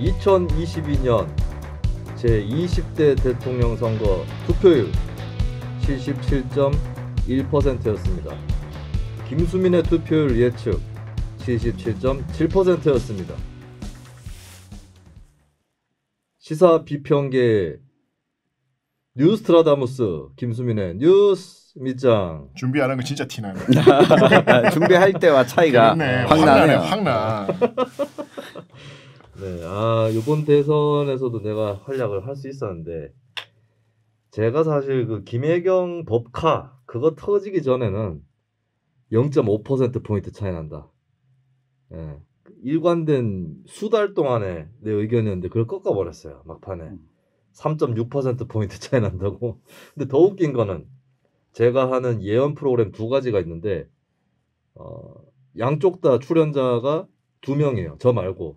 2022년 제20대 대통령 선거 투표율 77.1%였습니다. 김수민의 투표율 예측 77.7%였습니다. 시사 비평계 뉴스트라다무스 김수민의 뉴스 밑장. 준비 안 한 거 진짜 티나네. 준비할 때와 차이가 확 나네요. 확 나. 네, 이번 대선에서도 내가 활약을 할 수 있었는데 제가 사실 그 김혜경 법카 그거 터지기 전에는 0.5% 포인트 차이 난다. 예, 일관된 수달 동안에 내 의견이었는데 그걸 꺾어버렸어요. 막판에 3.6% 포인트 차이 난다고. 근데 더 웃긴 거는 제가 하는 예언 프로그램 두 가지가 있는데 양쪽 다 출연자가 2명이에요. 저 말고.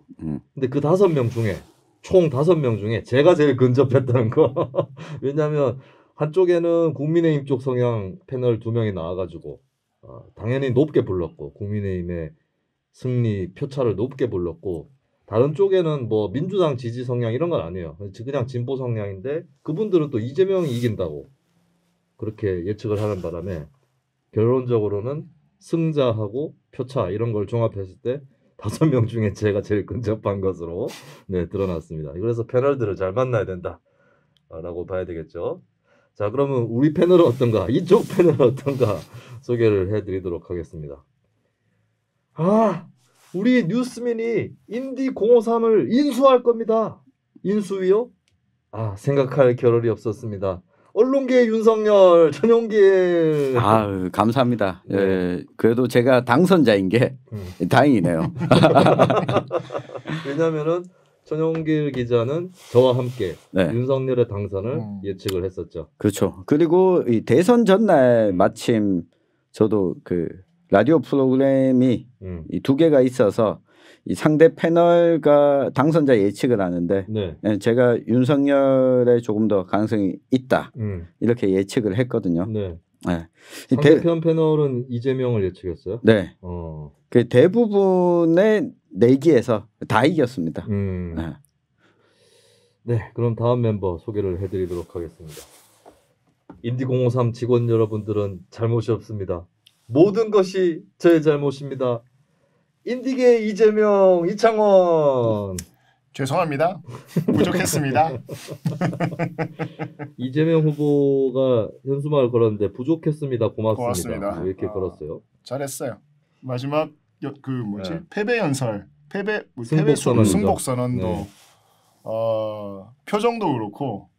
근데 그 5명 중에 총 5명 중에 제가 제일 근접했다는 거. 왜냐하면 한쪽에는 국민의힘 쪽 성향 패널 2명이 나와가지고 당연히 높게 불렀고 국민의힘의 승리 표차를 높게 불렀고 다른 쪽에는 뭐 민주당 지지 성향 이런 건 아니에요. 그냥 진보 성향인데 그분들은 또 이재명이 이긴다고 그렇게 예측을 하는 바람에 결론적으로는 승자하고 표차 이런 걸 종합했을 때 5명 중에 제가 제일 근접한 것으로 드러났습니다. 그래서 패널들을 잘 만나야 된다라고 봐야 되겠죠. 자, 그러면 우리 패널은 어떤가? 이쪽 패널은 어떤가? 소개를 해드리도록 하겠습니다. 우리 뉴스민이 인디 053을 인수할 겁니다. 인수위요? 생각할 겨를이 없었습니다. 언론계 윤석열, 전용길. 감사합니다. 예, 그래도 제가 당선자인 게 다행이네요. 왜냐하면은 전용길 기자는 저와 함께 윤석열의 당선을 예측을 했었죠. 그렇죠. 그리고 이 대선 전날 마침 저도 그 라디오 프로그램이 이 2개가 있어서 이 상대 패널과 당선자 예측을 하는데 제가 윤석열에 조금 더 가능성이 있다 이렇게 예측을 했거든요. 상대편 패널은 이재명을 예측했어요. 네. 그 대부분의 내기에서 다 이겼습니다. 네, 그럼 다음 멤버 소개를 해드리도록 하겠습니다. 인디053 직원 여러분들은 잘못이 없습니다. 모든 것이 저의 잘못입니다. 인디계 이재명, 이창원. 죄송합니다. 부족했습니다. 이재명 후보가 현수막을 걸었는데 부족했습니다. 고맙습니다. 왜 이렇게 걸었어요? 잘했어요. 마지막 패배 연설, 패배 승복선언도 표정도 그렇고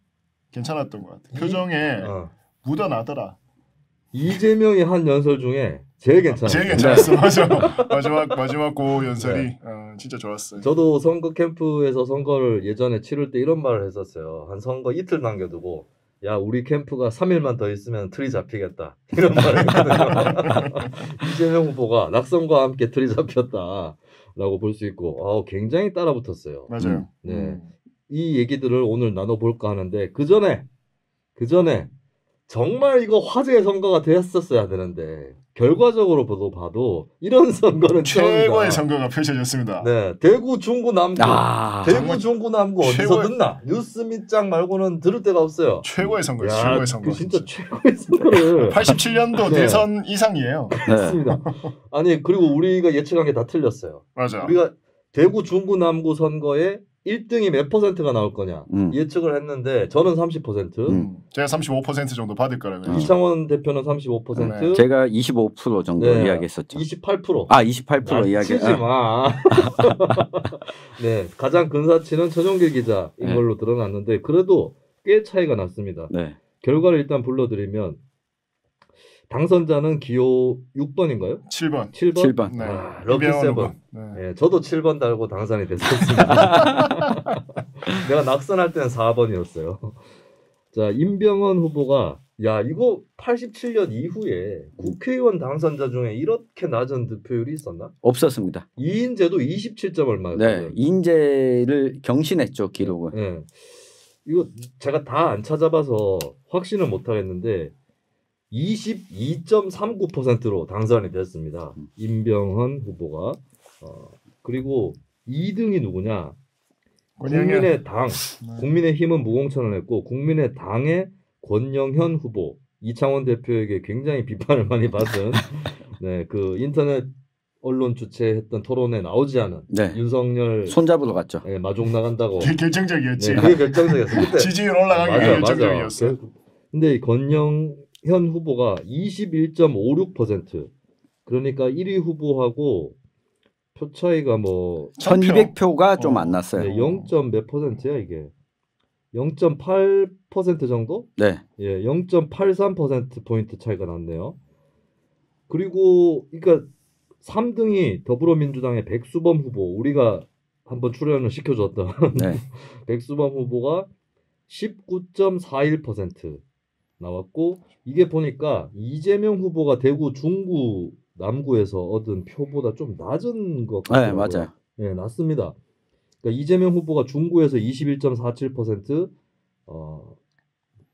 괜찮았던 것 같아요. 표정에 묻어나더라. 이재명이 한 연설 중에 제일 괜찮았어요. 제일 괜찮았어. 맞아. 마지막 고 연설이 진짜 좋았어요. 저도 선거 캠프에서 선거를 예전에 치를 때 이런 말을 했었어요. 한 선거 이틀 남겨두고 야 우리 캠프가 3일만 더 있으면 틀이 잡히겠다. 이런 말을 했거든요. 이재명 후보가 낙선과 함께 틀이 잡혔다라고 볼 수 있고 굉장히 따라붙었어요. 맞아요. 이 얘기들을 오늘 나눠볼까 하는데 그 전에 정말 이거 화제의 선거가 됐었어야 되는데 결과적으로 봐도 이런 선거는 최고의 선거가 펼쳐졌습니다. 네, 대구 중구 남구 대구 중구 남구 어디서 듣나? 뉴스 밑장 말고는 들을 데가 없어요. 최고의 선거, 최고의 선거. 진짜 최고의 선거를 87년도 대선 이상이에요. 그렇습니다. 아니 그리고 우리가 예측한 게 다 틀렸어요. 맞아. 우리가 대구 중구 남구 선거에 1등이 몇 %가 나올 거냐 예측을 했는데 저는 30%. 제가 35% 정도 받을 거라고. 이창원 대표는 35%. 제가 25% 정도 이야기했었죠. 28%. 28% 이야기. 치지 마. 네, 가장 근사치는 전용길 기자인 걸로 드러났는데 그래도 꽤 차이가 났습니다. 결과를 일단 불러드리면 당선자는 기호 6번인가요? 7번. 7번? 네. 럭키 세븐. 네, 저도 7번 달고 당선이 됐었습니다. 내가 낙선할 때는 4번이었어요. 자, 임병헌 후보가 이거 87년 이후에 국회의원 당선자 중에 이렇게 낮은 득표율이 있었나? 없었습니다. 이인재도 27점 얼마였어요? 네, 이인재를 경신했죠, 기록을. 네. 이거 제가 다 안 찾아봐서 확신을 못 하겠는데 22.39%로 당선이 됐습니다. 임병헌 후보가. 그리고 2등이 누구냐? 국민의당, 국민의힘은 무공천을 했고 국민의당의 권영현 후보, 이창원 대표에게 굉장히 비판을 많이 받은 네, 그 인터넷 언론 주최했던 토론에 나오지 않은 네. 윤석열 손잡으러 갔죠. 네, 마중 나간다고. 결정적이었지. 네, 그게 결정적이었어. 그때 지지율 올라가기가 결정적이었어. 근데 권영현 후보가 21.56%. 그러니까 1위 후보하고 표 차이가 뭐 1200표가 좀 안 났어요. 네, 0. 몇 %야 이게? 0.8% 정도? 네. 예, 0.83% 포인트 차이가 났네요. 그리고 그러니까 3등이 더불어민주당의 백수범 후보, 우리가 한번 출연을 시켜줬던 네. 백수범 후보가 19.41% 나왔고, 이게 보니까 이재명 후보가 대구 중구 남구에서 얻은 표보다 좀 낮은 것 같아요. 네, 맞아요. 예, 낮습니다. 그러니까 이재명 후보가 중구에서 21.47%,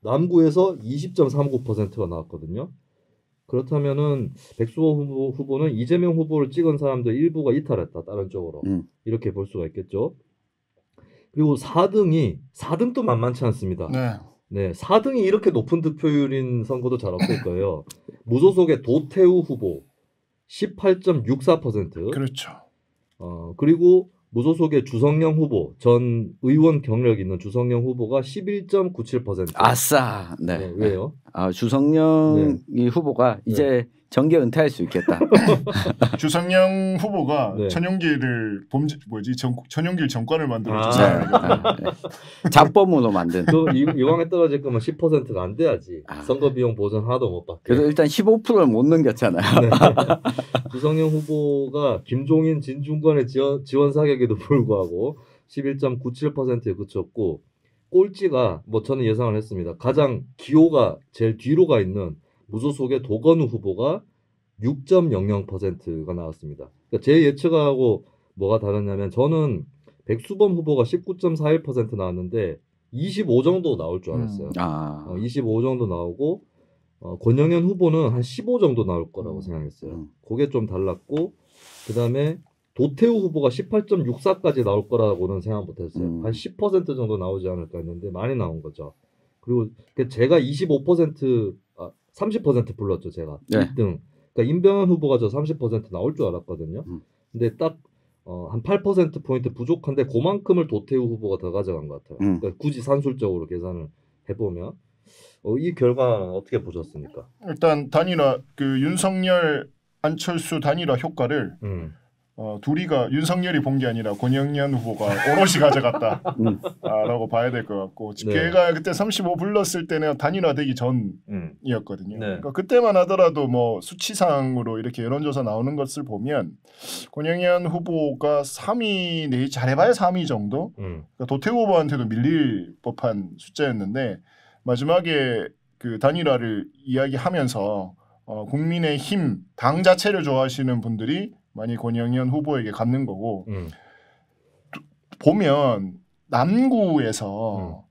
남구에서 20.39%가 나왔거든요. 그렇다면은 백수범 후보는 이재명 후보를 찍은 사람들 일부가 이탈했다, 다른 쪽으로. 이렇게 볼 수가 있겠죠. 그리고 4등도 만만치 않습니다. 네, 4등이 이렇게 높은 득표율인 선거도 잘 없을 거예요. 무소속의 도태우 후보 18.64%. 그렇죠. 그리고 무소속의 주성영 후보, 전 의원 경력 있는 주성영 후보가 11.97%. 아싸. 네. 네, 왜요? 주성영 이 후보가 이제 정계 은퇴할 수 있겠다. 주성영 후보가 천용길을 천용길 정권을 만들어 주세요. 잡범으로 만든. 그 이왕에 떨어질 거면 10%가 안 돼야지. 선거 비용 보전 하나도 못 받게. 그래서 일단 15%를 못 넘겼잖아요. 네. 주성영 후보가 김종인, 진중권의 지원 사격에도 불구하고 11.97%에 그쳤고, 꼴찌가 뭐 저는 예상을 했습니다. 가장 기호가 제일 뒤로 가 있는 무소속의 도건우 후보가 6.00%가 나왔습니다. 그러니까 제 예측하고 뭐가 다르냐면, 저는 백수범 후보가 19.41% 나왔는데 25 정도 나올 줄 알았어요. 25 정도 나오고, 권영현 후보는 한 15 정도 나올 거라고 생각했어요. 그게 좀 달랐고, 그 다음에 도태우 후보가 18.64까지 나올 거라고는 생각 못했어요. 한 10% 정도 나오지 않을까 했는데 많이 나온 거죠. 그리고 제가 30% 불렀죠, 제가. 1등. 그러니까 임병헌 후보가 저 30% 나올 줄 알았거든요. 근데 딱 한 8%포인트 부족한데 그만큼을 도태우 후보가 더 가져간 것 같아요. 그러니까 굳이 산술적으로 계산을 해보면. 이 결과는 어떻게 보셨습니까? 일단 단일화, 그 윤석열, 안철수 단일화 효과를 둘이가 윤석열이 본 게 아니라 권영현 후보가 오롯이 가져갔다라고 봐야 될 것 같고, 걔가 그때 35 불렀을 때는 단일화되기 전이었거든요. 그러니까 그때만 하더라도 뭐 수치상으로 이렇게 여론조사 나오는 것을 보면 권영현 후보가 3위 내지 잘해봐야 3위 정도, 그러니까 도태우 후보한테도 밀릴 법한 숫자였는데, 마지막에 그 단일화를 이야기하면서 국민의힘 당 자체를 좋아하시는 분들이 많이 권영현 후보에게 갖는 거고, 보면 남구에서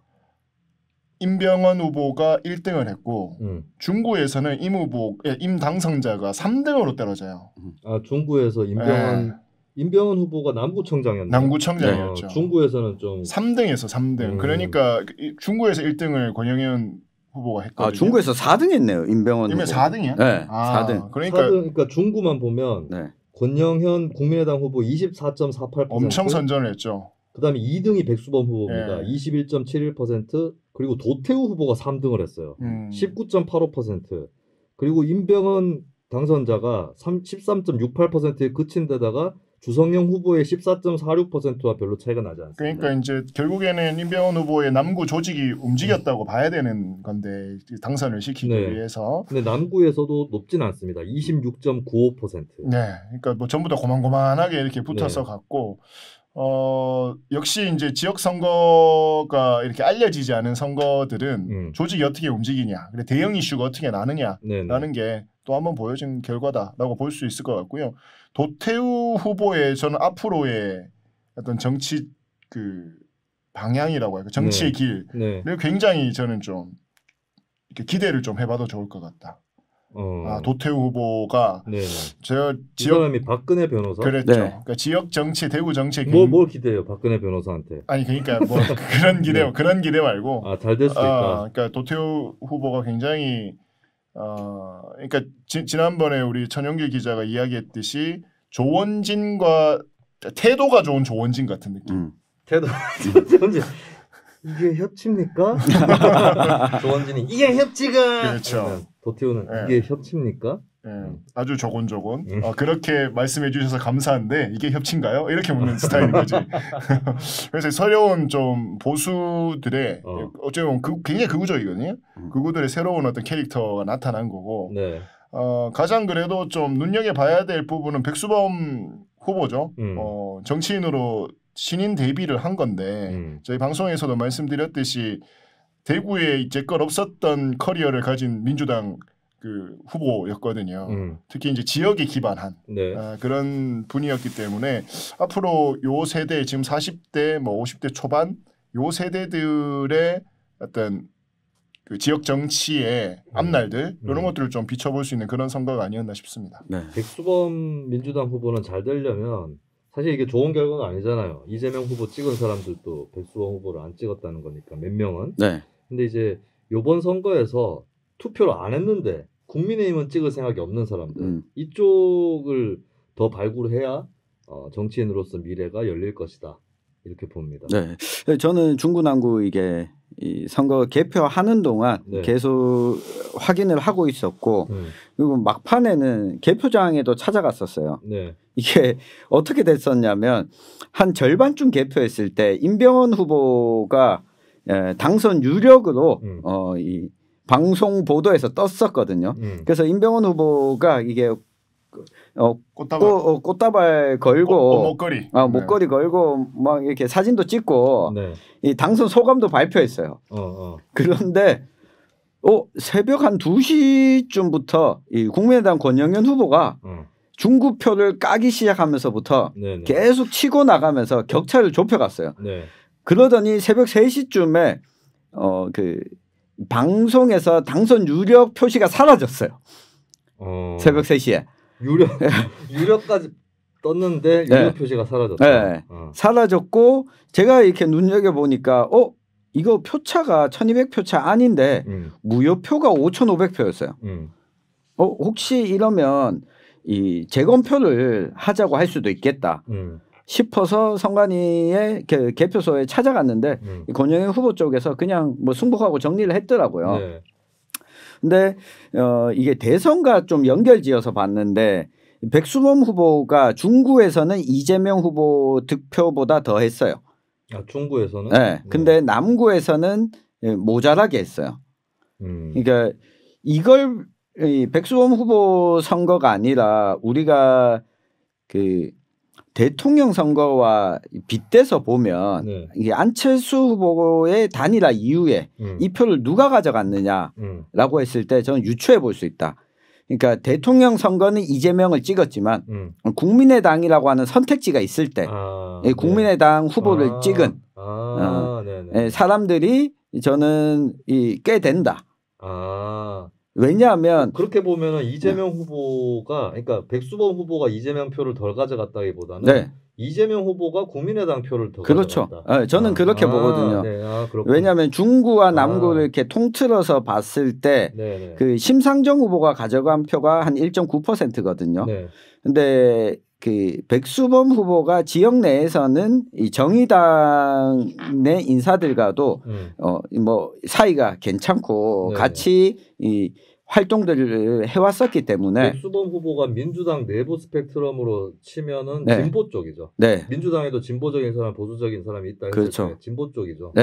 임병헌 후보가 1등을 했고 중구에서는 임 당선자가 3등으로 떨어져요. 중구에서 임병헌 후보가 남구청장이었나요? 남구청장이었죠. 중구에서는 좀 3등에서 3등. 그러니까 중구에서 1등을 권영현 후보가 했거든요. 중구에서 4등 했네요. 임병헌 후보. 4등이야? 네. 4등. 그러니까 중구만 보면 권영현 국민의당 후보 24.48%. 엄청 선전을 했죠. 그다음에 2등이 백수범 후보입니다. 21.71%. 그리고 도태우 후보가 3등을 했어요. 19.85%. 그리고 임병헌 당선자가 13.68%에 그친 데다가 주성영 후보의 14.46%와 별로 차이가 나지 않습니다. 그러니까 이제 결국에는 임병헌 후보의 남구 조직이 움직였다고 봐야 되는 건데, 당선을 시키기 위해서. 근데 남구에서도 높진 않습니다. 26.95%. 네, 그러니까 뭐 전부 다 고만고만하게 이렇게 붙어서 갔고, 역시 이제 지역 선거가 이렇게 알려지지 않은 선거들은 조직이 어떻게 움직이냐, 그래 대형 이슈가 어떻게 나느냐라는 게 또 한번 보여준 결과다라고 볼 수 있을 것 같고요. 도태우 후보의 저는 앞으로의 어떤 정치 그 방향이라고 할까, 정치의 길을 굉장히 저는 좀 이렇게 기대를 좀 해봐도 좋을 것 같다. 도태우 후보가 제가 이 사람이 박근혜 변호사 그랬죠. 네. 그러니까 지역 정치, 대구 정치 뭘 기대해요, 박근혜 변호사한테? 아니 그러니까 뭐 그런 기대 그런 기대 말고 잘 될 수도 있다. 그러니까 도태우 후보가 굉장히 그러니까 지난번에 우리 천영길 기자가 이야기했듯이 조원진과 태도가 좋은 조원진 같은 느낌. 조원진 이게 협치입니까? 조원진이 이게 협치가. 그렇죠. 도태우는 이게 협치입니까? 아주 조곤조곤. 그렇게 말씀해 주셔서 감사한데 이게 협치인가요? 이렇게 묻는 스타일인 거지. 그래서 서려운 좀 보수들의 어찌 보면 굉장히 극우적이거든요. 극우들의 새로운 어떤 캐릭터가 나타난 거고. 네. 가장 그래도 좀 눈여겨봐야 될 부분은 백수범 후보죠. 정치인으로 신인 데뷔를 한 건데 저희 방송에서도 말씀드렸듯이 대구에 이제껏 없었던 커리어를 가진 민주당 그 후보였거든요. 특히 이제 지역에 기반한 그런 분이었기 때문에 앞으로 요 세대 지금 40대 뭐 50대 초반 요 세대들의 어떤 그 지역 정치의 앞날들 이런 것들을 좀 비춰볼 수 있는 그런 선거가 아니었나 싶습니다. 네. 백수범 민주당 후보는 잘 되려면 사실 이게 좋은 결과가 아니잖아요. 이재명 후보 찍은 사람들도 백수범 후보를 안 찍었다는 거니까 몇 명은. 네. 근데 이제 이번 선거에서 투표를 안 했는데 국민의힘은 찍을 생각이 없는 사람들 이쪽을 더 발굴해야 정치인으로서 미래가 열릴 것이다 이렇게 봅니다. 네, 저는 중구난구 이게 이 선거 개표하는 동안 계속 확인을 하고 있었고 그리고 막판에는 개표장에도 찾아갔었어요. 이게 어떻게 됐었냐면 한 절반쯤 개표했을 때 임병헌 후보가 당선 유력으로 이 방송 보도에서 떴었거든요. 그래서 임병헌 후보가 이게 꽃다발 걸고 목걸이 걸고 막 이렇게 사진도 찍고 이 당선 소감도 발표했어요. 그런데 새벽 한 2시쯤부터 이 국민의당 권영현 후보가 중구표를 까기 시작하면서부터 계속 치고 나가면서 격차를 좁혀갔어요. 그러더니 새벽 3시쯤에 그 방송에서 당선 유력 표시가 사라졌어요. 새벽 3시에. 유력까지 떴는데 유력 표시가 사라졌다. 네. 사라졌고 제가 이렇게 눈여겨보니까 이거 표차가 1200표차 아닌데 무효표가 5500표였어요. 혹시 이러면 이 재검표를 하자고 할 수도 있겠다 싶어서 선관위의 개표소에 찾아갔는데 권영현 후보 쪽에서 그냥 뭐 승복하고 정리를 했더라고요. 근데 이게 대선과 좀 연결지어서 봤는데 백수범 후보가 중구에서는 이재명 후보 득표보다 더 했어요. 중구에서는? 네. 근데 남구에서는 모자라게 했어요. 그러니까 이걸 백수범 후보 선거가 아니라 우리가 그 대통령 선거와 빗대서 보면 이게 안철수 후보의 단일화 이후에 이 표를 누가 가져갔느냐라고 했을 때 저는 유추해 볼 수 있다. 그러니까 대통령 선거는 이재명을 찍었지만 국민의당이라고 하는 선택지가 있을 때 국민의당 후보를 찍은 사람들이 저는 꽤 된다. 왜냐하면 그렇게 보면은 이재명 후보가 그러니까 백수범 후보가 이재명 표를 덜 가져갔다기보다는 이재명 후보가 국민의당 표를 더 가져갔다. 저는 그렇게 보거든요. 왜냐하면 중구와 남구를 이렇게 통틀어서 봤을 때 그 심상정 후보가 가져간 표가 한 1.9%거든요. 근데 그 백수범 후보가 지역 내에서는 이 정의당 내 인사들과도 뭐 사이가 괜찮고 같이 이 활동들을 해왔었기 때문에 백수범 후보가 민주당 내부 스펙트럼으로 치면은 진보 쪽이죠. 민주당에도 진보적인 사람, 보수적인 사람이 있다 했을 때 진보 쪽이죠.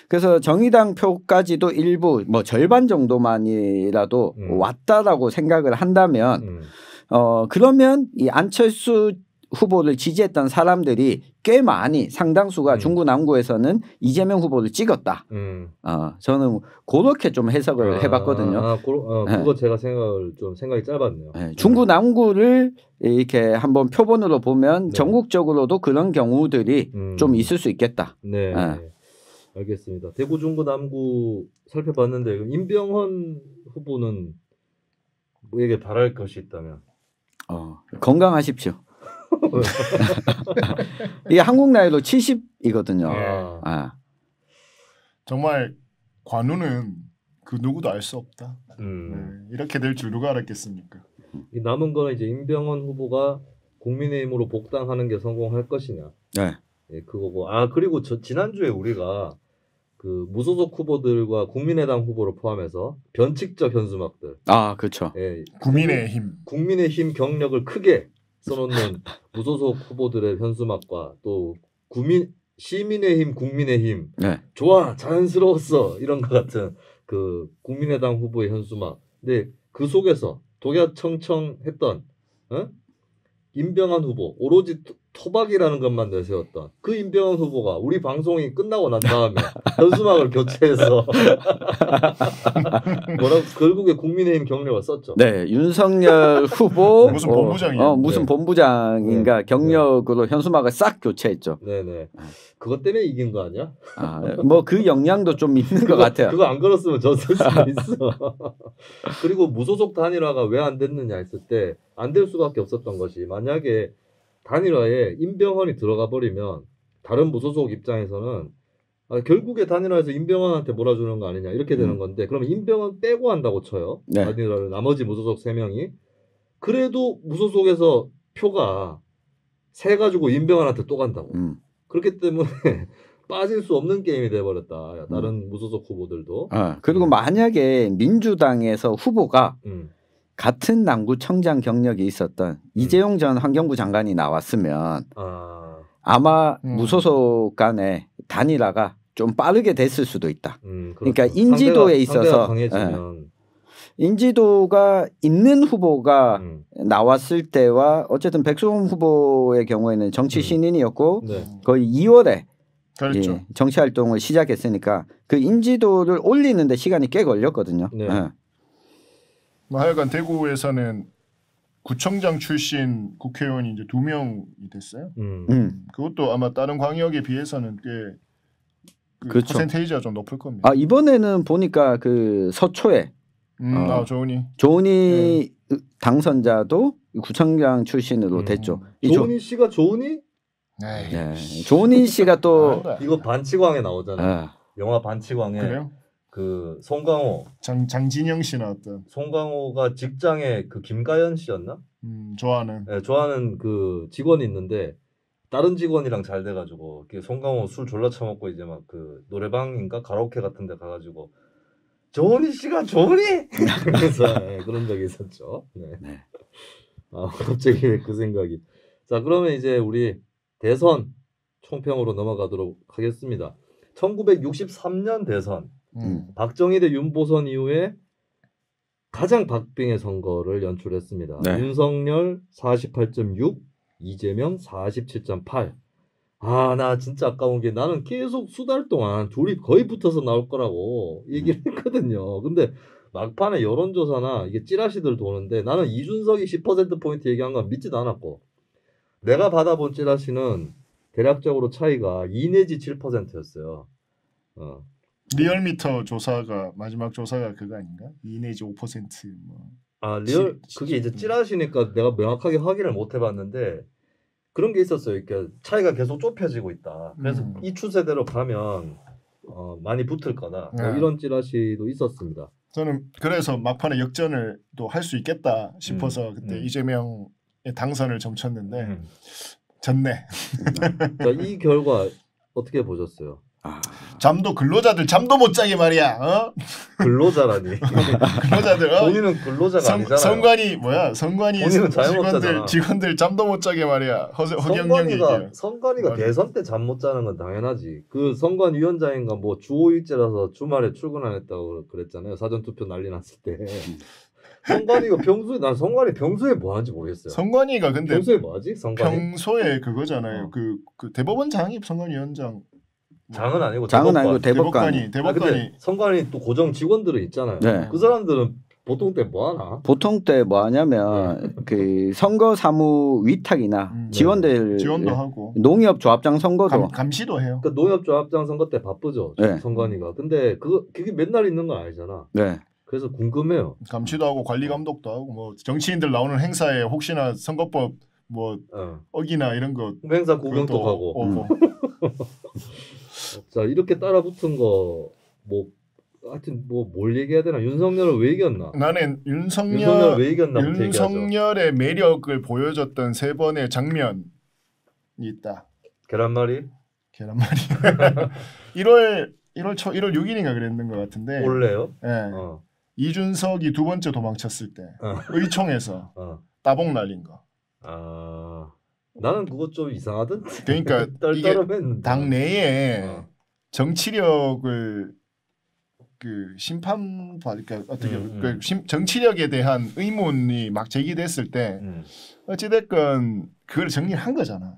그래서 정의당 표까지도 일부 뭐 절반 정도만이라도 왔다라고 생각을 한다면 그러면 이 안철수 후보를 지지했던 사람들이 꽤 많이 상당수가 중구 남구에서는 이재명 후보를 찍었다. 저는 그렇게 좀 해석을 해봤거든요. 그거 제가 생각이 짧았네요. 중구 남구를 이렇게 한번 표본으로 보면 전국적으로도 그런 경우들이 좀 있을 수 있겠다. 알겠습니다. 대구 중구 남구 살펴봤는데 임병헌 후보는 뭐에게 바랄 것이 있다면 건강하십시오. 이게 한국 나이로 70이거든요. 정말 관우는 그 누구도 알 수 없다. 이렇게 될 줄 누가 알았겠습니까? 이 남은 거는 이제 임병헌 후보가 국민의힘으로 복당하는 게 성공할 것이냐. 네. 예, 그거고. 그리고 지난주에 우리가 그 무소속 후보들과 국민의당 후보를 포함해서 변칙적 현수막들. 그렇죠. 예, 국민의힘 경력을 크게 써놓는 무소속 후보들의 현수막과 또 시민의힘, 국민의힘, 네. 좋아, 자연스러웠어 이런 것 같은 그 국민의당 후보의 현수막. 근데 그 속에서 독야청청했던 임병헌 후보 오로지 토박이라는 것만 내세웠던 그 임병헌 후보가 우리 방송이 끝나고 난 다음에 현수막을 교체해서 결국에 국민의힘 경력을 썼죠. 네, 윤석열 후보 무슨 본부장이야? 무슨 본부장인가 경력으로 현수막을 싹 교체했죠. 네네. 그것 때문에 이긴 거 아니야? 뭐 그 영향도 좀 있는 것 같아요. 그거 안 걸었으면 졌을 수도 있어. 그리고 무소속 단일화가 왜 안 됐느냐 했을 때 안 될 수밖에 없었던 것이 만약에 단일화에 임병헌이 들어가 버리면 다른 무소속 입장에서는 결국에 단일화에서 임병헌한테 몰아주는 거 아니냐 이렇게 되는 건데 그러면 임병헌 빼고 한다고 쳐요. 네. 단일화를 나머지 무소속 3명이. 그래도 무소속에서 표가 세 가지고 임병헌한테 또 간다고. 그렇기 때문에 빠질 수 없는 게임이 돼버렸다. 다른 무소속 후보들도. 그리고 만약에 민주당에서 후보가 같은 남구청장 경력이 있었던 이재용 전 환경부 장관이 나왔으면 아마 무소속 간의 단일화가 좀 빠르게 됐을 수도 있다. 그렇죠. 그러니까 인지도에 있어서 인지도가 있는 후보가 나왔을 때와 어쨌든 백수홍 후보의 경우에는 정치 신인이었고 거의 2월에 그렇죠. 정치 활동을 시작했으니까 그 인지도를 올리는데 시간이 꽤 걸렸거든요. 뭐 하여간 대구에서는 구청장 출신 국회의원이 이제 2명이 됐어요. 그것도 아마 다른 광역에 비해서는 꽤 그렇죠. 퍼센테이지가 좀 높을 겁니다. 이번에는 보니까 그 서초에 조은희 당선자도 구청장 출신으로 됐죠. 조은희 씨가 조은희? 네. 조은희 씨가 또 이거 반치광에 나오잖아요. 영화 반치광에. 그래요? 그 송강호 장진영 씨 나왔던 송강호가 직장에 그 김가연 씨였나? 좋아하는 그 직원이 있는데 다른 직원이랑 잘 돼가지고 송강호 술 졸라 처먹고 이제 막 그 노래방인가 가라오케 같은데 가가지고 조은희 씨가 조은희? 그래서 그런 적이 있었죠. 네. 갑자기 왜 그 생각이. 자 그러면 이제 우리 대선 총평으로 넘어가도록 하겠습니다. 1963년 대선. 박정희 대 윤보선 이후에 가장 박빙의 선거를 연출했습니다. 윤석열 48.6, 이재명 47.8. 나 진짜 아까운 게 나는 계속 수달 동안 둘이 거의 붙어서 나올 거라고 얘기를 했거든요. 근데 막판에 여론조사나 이게 찌라시들 도는데 나는 이준석이 10%포인트 얘기한 건 믿지도 않았고 내가 받아본 찌라시는 대략적으로 차이가 2 내지 7%였어요. 리얼미터 조사가 마지막 조사가 그거 아닌가? 2 내지 5% 뭐. 그게 이제 찌라시니까 내가 명확하게 확인을 못 해봤는데 그런 게 있었어요. 이렇게 차이가 계속 좁혀지고 있다. 그래서 이 추세대로 가면 많이 붙을 거다. 이런 찌라시도 있었습니다. 저는 그래서 막판에 역전을 또 할 수 있겠다 싶어서 그때 이재명의 당선을 점쳤는데 졌네. 자, 이 결과 어떻게 보셨어요? 잠도 근로자들 잠도 못 자게 말이야. 근로자라니. 근로자들. 본인은 근로자가 아니잖아요. 성관이 직원들 잠도 못 자게 말이야. 허경영 얘기야. 성관이가 대선 때 잠 못 자는 건 당연하지. 그 선관 위원장인가 뭐 주호일제라서 주말에 출근 안 했다고 그랬잖아요. 사전 투표 난리 났을 때. 성관이가 평소에 뭐 하는지 모르겠어요. 성관이가 근데 평소에 뭐 하지? 성관이? 평소에 그거잖아요. 그 대법원 장이 성관위원장. 장은 아니고 대법관이. 근데 선관위 또 고정 직원들은 있잖아요. 그 사람들은 보통 때 뭐 하나? 보통 때 뭐 하냐면 그 선거 사무 위탁이나 지원도 하고 농협 조합장 선거도 감시도 해요. 그러니까 농협 조합장 선거 때 바쁘죠. 선관위가. 근데 그게 맨날 있는 건 아니잖아. 그래서 궁금해요. 감시도 하고 관리 감독도 하고 뭐 정치인들 나오는 행사에 혹시나 선거법 뭐 어기나 이런 거 행사 구경도 가고. 자 이렇게 따라붙은 거 뭐 하여튼 뭐 뭘 얘기해야 되나? 윤석열을 왜 이겼나? 나는 윤석열 왜 이겼나? 윤석열의 매력을 보여줬던 3번의 장면이 있다. 계란말이? 1월 6일인가 그랬는 것 같은데. 원래요? 네. 이준석이 2번째 도망쳤을 때 의총에서 따봉 날린 거. 나는 그거 좀 이상하던데. 그러니까 이게 당 내에 정치력을 그 심판 그러니까 어떻게 정치력에 대한 의문이 막 제기됐을 때 어찌됐건 그걸 정리한 거잖아.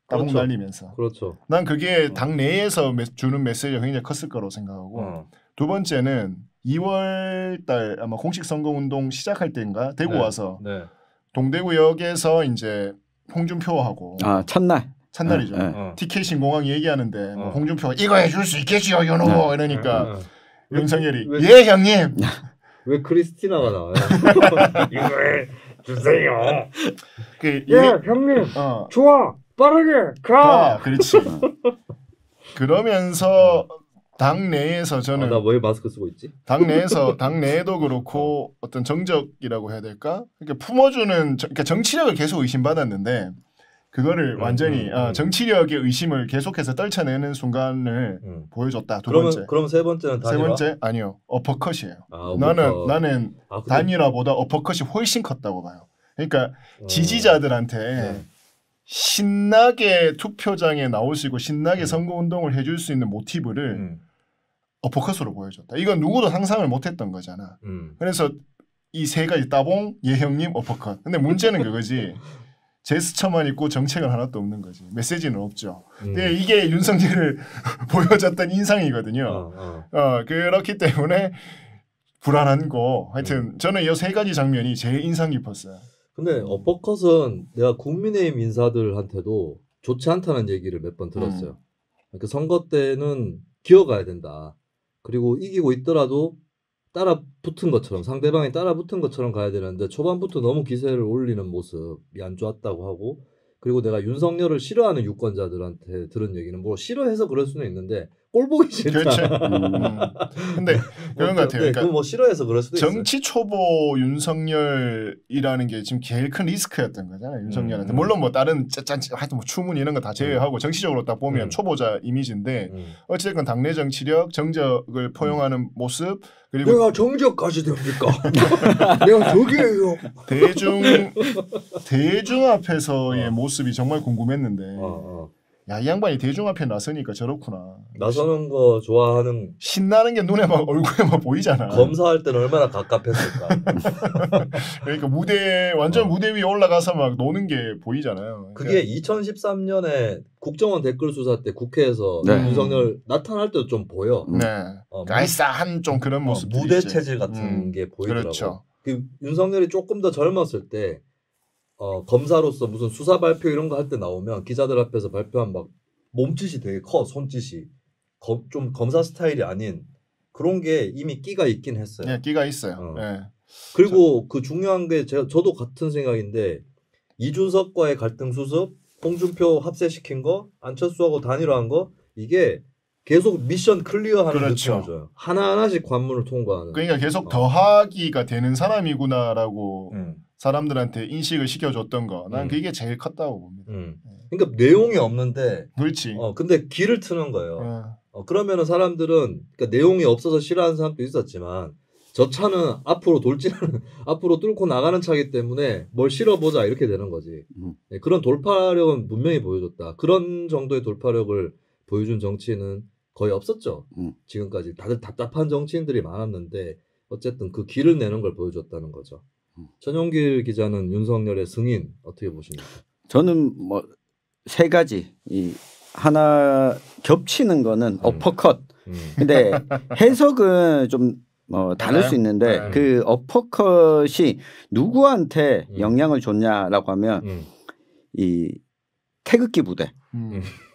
따봉 그렇죠. 날리면서. 그렇죠. 난 그게 당 내에서 주는 메시지가 굉장히 컸을 거라고 생각하고 2번째는 2월달 아마 공식 선거운동 시작할 때인가 대구 와서 동대구역에서 이제 홍준표하고 첫날이죠. TK 신공항 얘기하는데 뭐 홍준표가 이거 해줄 수 있겠지요, 윤호 이러니까 윤석열이 예 형님. 왜 크리스티나가 나와요? 이거 해주세요. 예 형님. 좋아. 빠르게 가. 그렇지. 그러면서 당 내에서 저는 나 왜 마스크 쓰고 있지? 당 내에도 그렇고 어떤 정적이라고 해야 될까? 그러니까 품어주는 그러니까 정치력을 계속 의심받았는데 그거를 완전히 정치력의 의심을 계속해서 떨쳐내는 순간을 보여줬다. 2번째. 그럼 3번째는 단일화? 3번째 아니요. 어퍼컷이에요. 나는 단일화보다 어퍼컷이 훨씬 컸다고 봐요. 그러니까 지지자들한테 신나게 투표장에 나오시고 신나게 선거운동을 해줄 수 있는 모티브를 어퍼컷으로 보여줬다. 이건 누구도 상상을 못했던 거잖아. 그래서 이 3가지 따봉, 예형님, 어퍼컷. 근데 문제는 그거지. 제스처만 있고 정책은 하나도 없는 거지. 메시지는 없죠. 근데 이게 윤석열을 보여줬던 인상이거든요. 그렇기 때문에 불안한 거. 하여튼 저는 이 3가지 장면이 제일 인상 깊었어요. 근데 어퍼컷은 내가 국민의힘 인사들한테도 좋지 않다는 얘기를 몇 번 들었어요. 그 선거 때는 기어가야 된다. 그리고 이기고 있더라도 따라 붙은 것처럼 상대방이 따라 붙은 것처럼 가야 되는데 초반부터 너무 기세를 올리는 모습이 안 좋았다고 하고 그리고 내가 윤석열을 싫어하는 유권자들한테 들은 얘기는 뭐 싫어해서 그럴 수는 있는데 꼴 보기 싫다. 그렇지. 근데 그런 것 같아요. 그러니까 뭐 싫어해서 그럴 수도 있어요. 정치 초보 윤석열이라는 게 지금 제일 큰 리스크였던 거잖아요. 윤석열한테. 물론 뭐 다른 하여튼 뭐 추문 이런 거 다 제외하고 정치적으로 딱 보면 초보자 이미지인데 어쨌든 당내 정치력, 정적을 포용하는 모습 그리고 내가 정적까지 됩니까? 내가 저기예요. 대중 앞에서의 모습이 정말 궁금했는데 야, 이 양반이 대중 앞에 나서니까 저렇구나. 나서는 거 좋아하는 신나는 게 눈에 막 얼굴에 막 보이잖아. 검사할 때는 얼마나 갑갑했을까. 그러니까 완전 무대 위에 올라가서 막 노는 게 보이잖아요. 그게 2013년에 국정원 댓글 수사 때 국회에서 윤석열 나타날 때도 좀 보여. 네. 알싸한 좀 그런 모습. 무대 체질 같은 게 보이더라고. 그렇죠. 그 윤석열이 조금 더 젊었을 때 검사로서 무슨 수사 발표 이런 거 할 때 나오면 기자들 앞에서 발표한 막 몸짓이 되게 커. 손짓이 좀 검사 스타일이 아닌 그런 게 이미 끼가 있긴 했어요. 네, 끼가 있어요. 네. 그리고 그 중요한 게 저도 같은 생각인데 이준석과의 갈등 수습, 홍준표 합세시킨 거, 안철수하고 단일화한 거 이게 계속 미션 클리어하는 느낌을 줘요. 하나하나씩 관문을 통과하는. 그러니까 계속 더하기가 되는 사람이구나라고 사람들한테 인식을 시켜줬던 거. 난 그게 제일 컸다고 봅니다. 그러니까 내용이 없는데. 그렇지. 근데 길을 트는 거예요. 그러면은 사람들은 그러니까 내용이 없어서 싫어하는 사람도 있었지만 저 차는 앞으로 앞으로 뚫고 나가는 차이기 때문에 뭘 실어보자 이렇게 되는 거지. 그런 돌파력은 분명히 보여줬다. 그런 정도의 돌파력을 보여준 정치인은 거의 없었죠. 지금까지 다들 답답한 정치인들이 많았는데 어쨌든 그 길을 내는 걸 보여줬다는 거죠. 전용길 기자는 윤석열의 승인 어떻게 보십니까? 저는 뭐 3가지 하나 겹치는 거는 어퍼컷. 근데 해석은 좀 다를 수 있는데 그 어퍼컷이 누구한테 영향을 줬냐라고 하면 이 태극기 부대.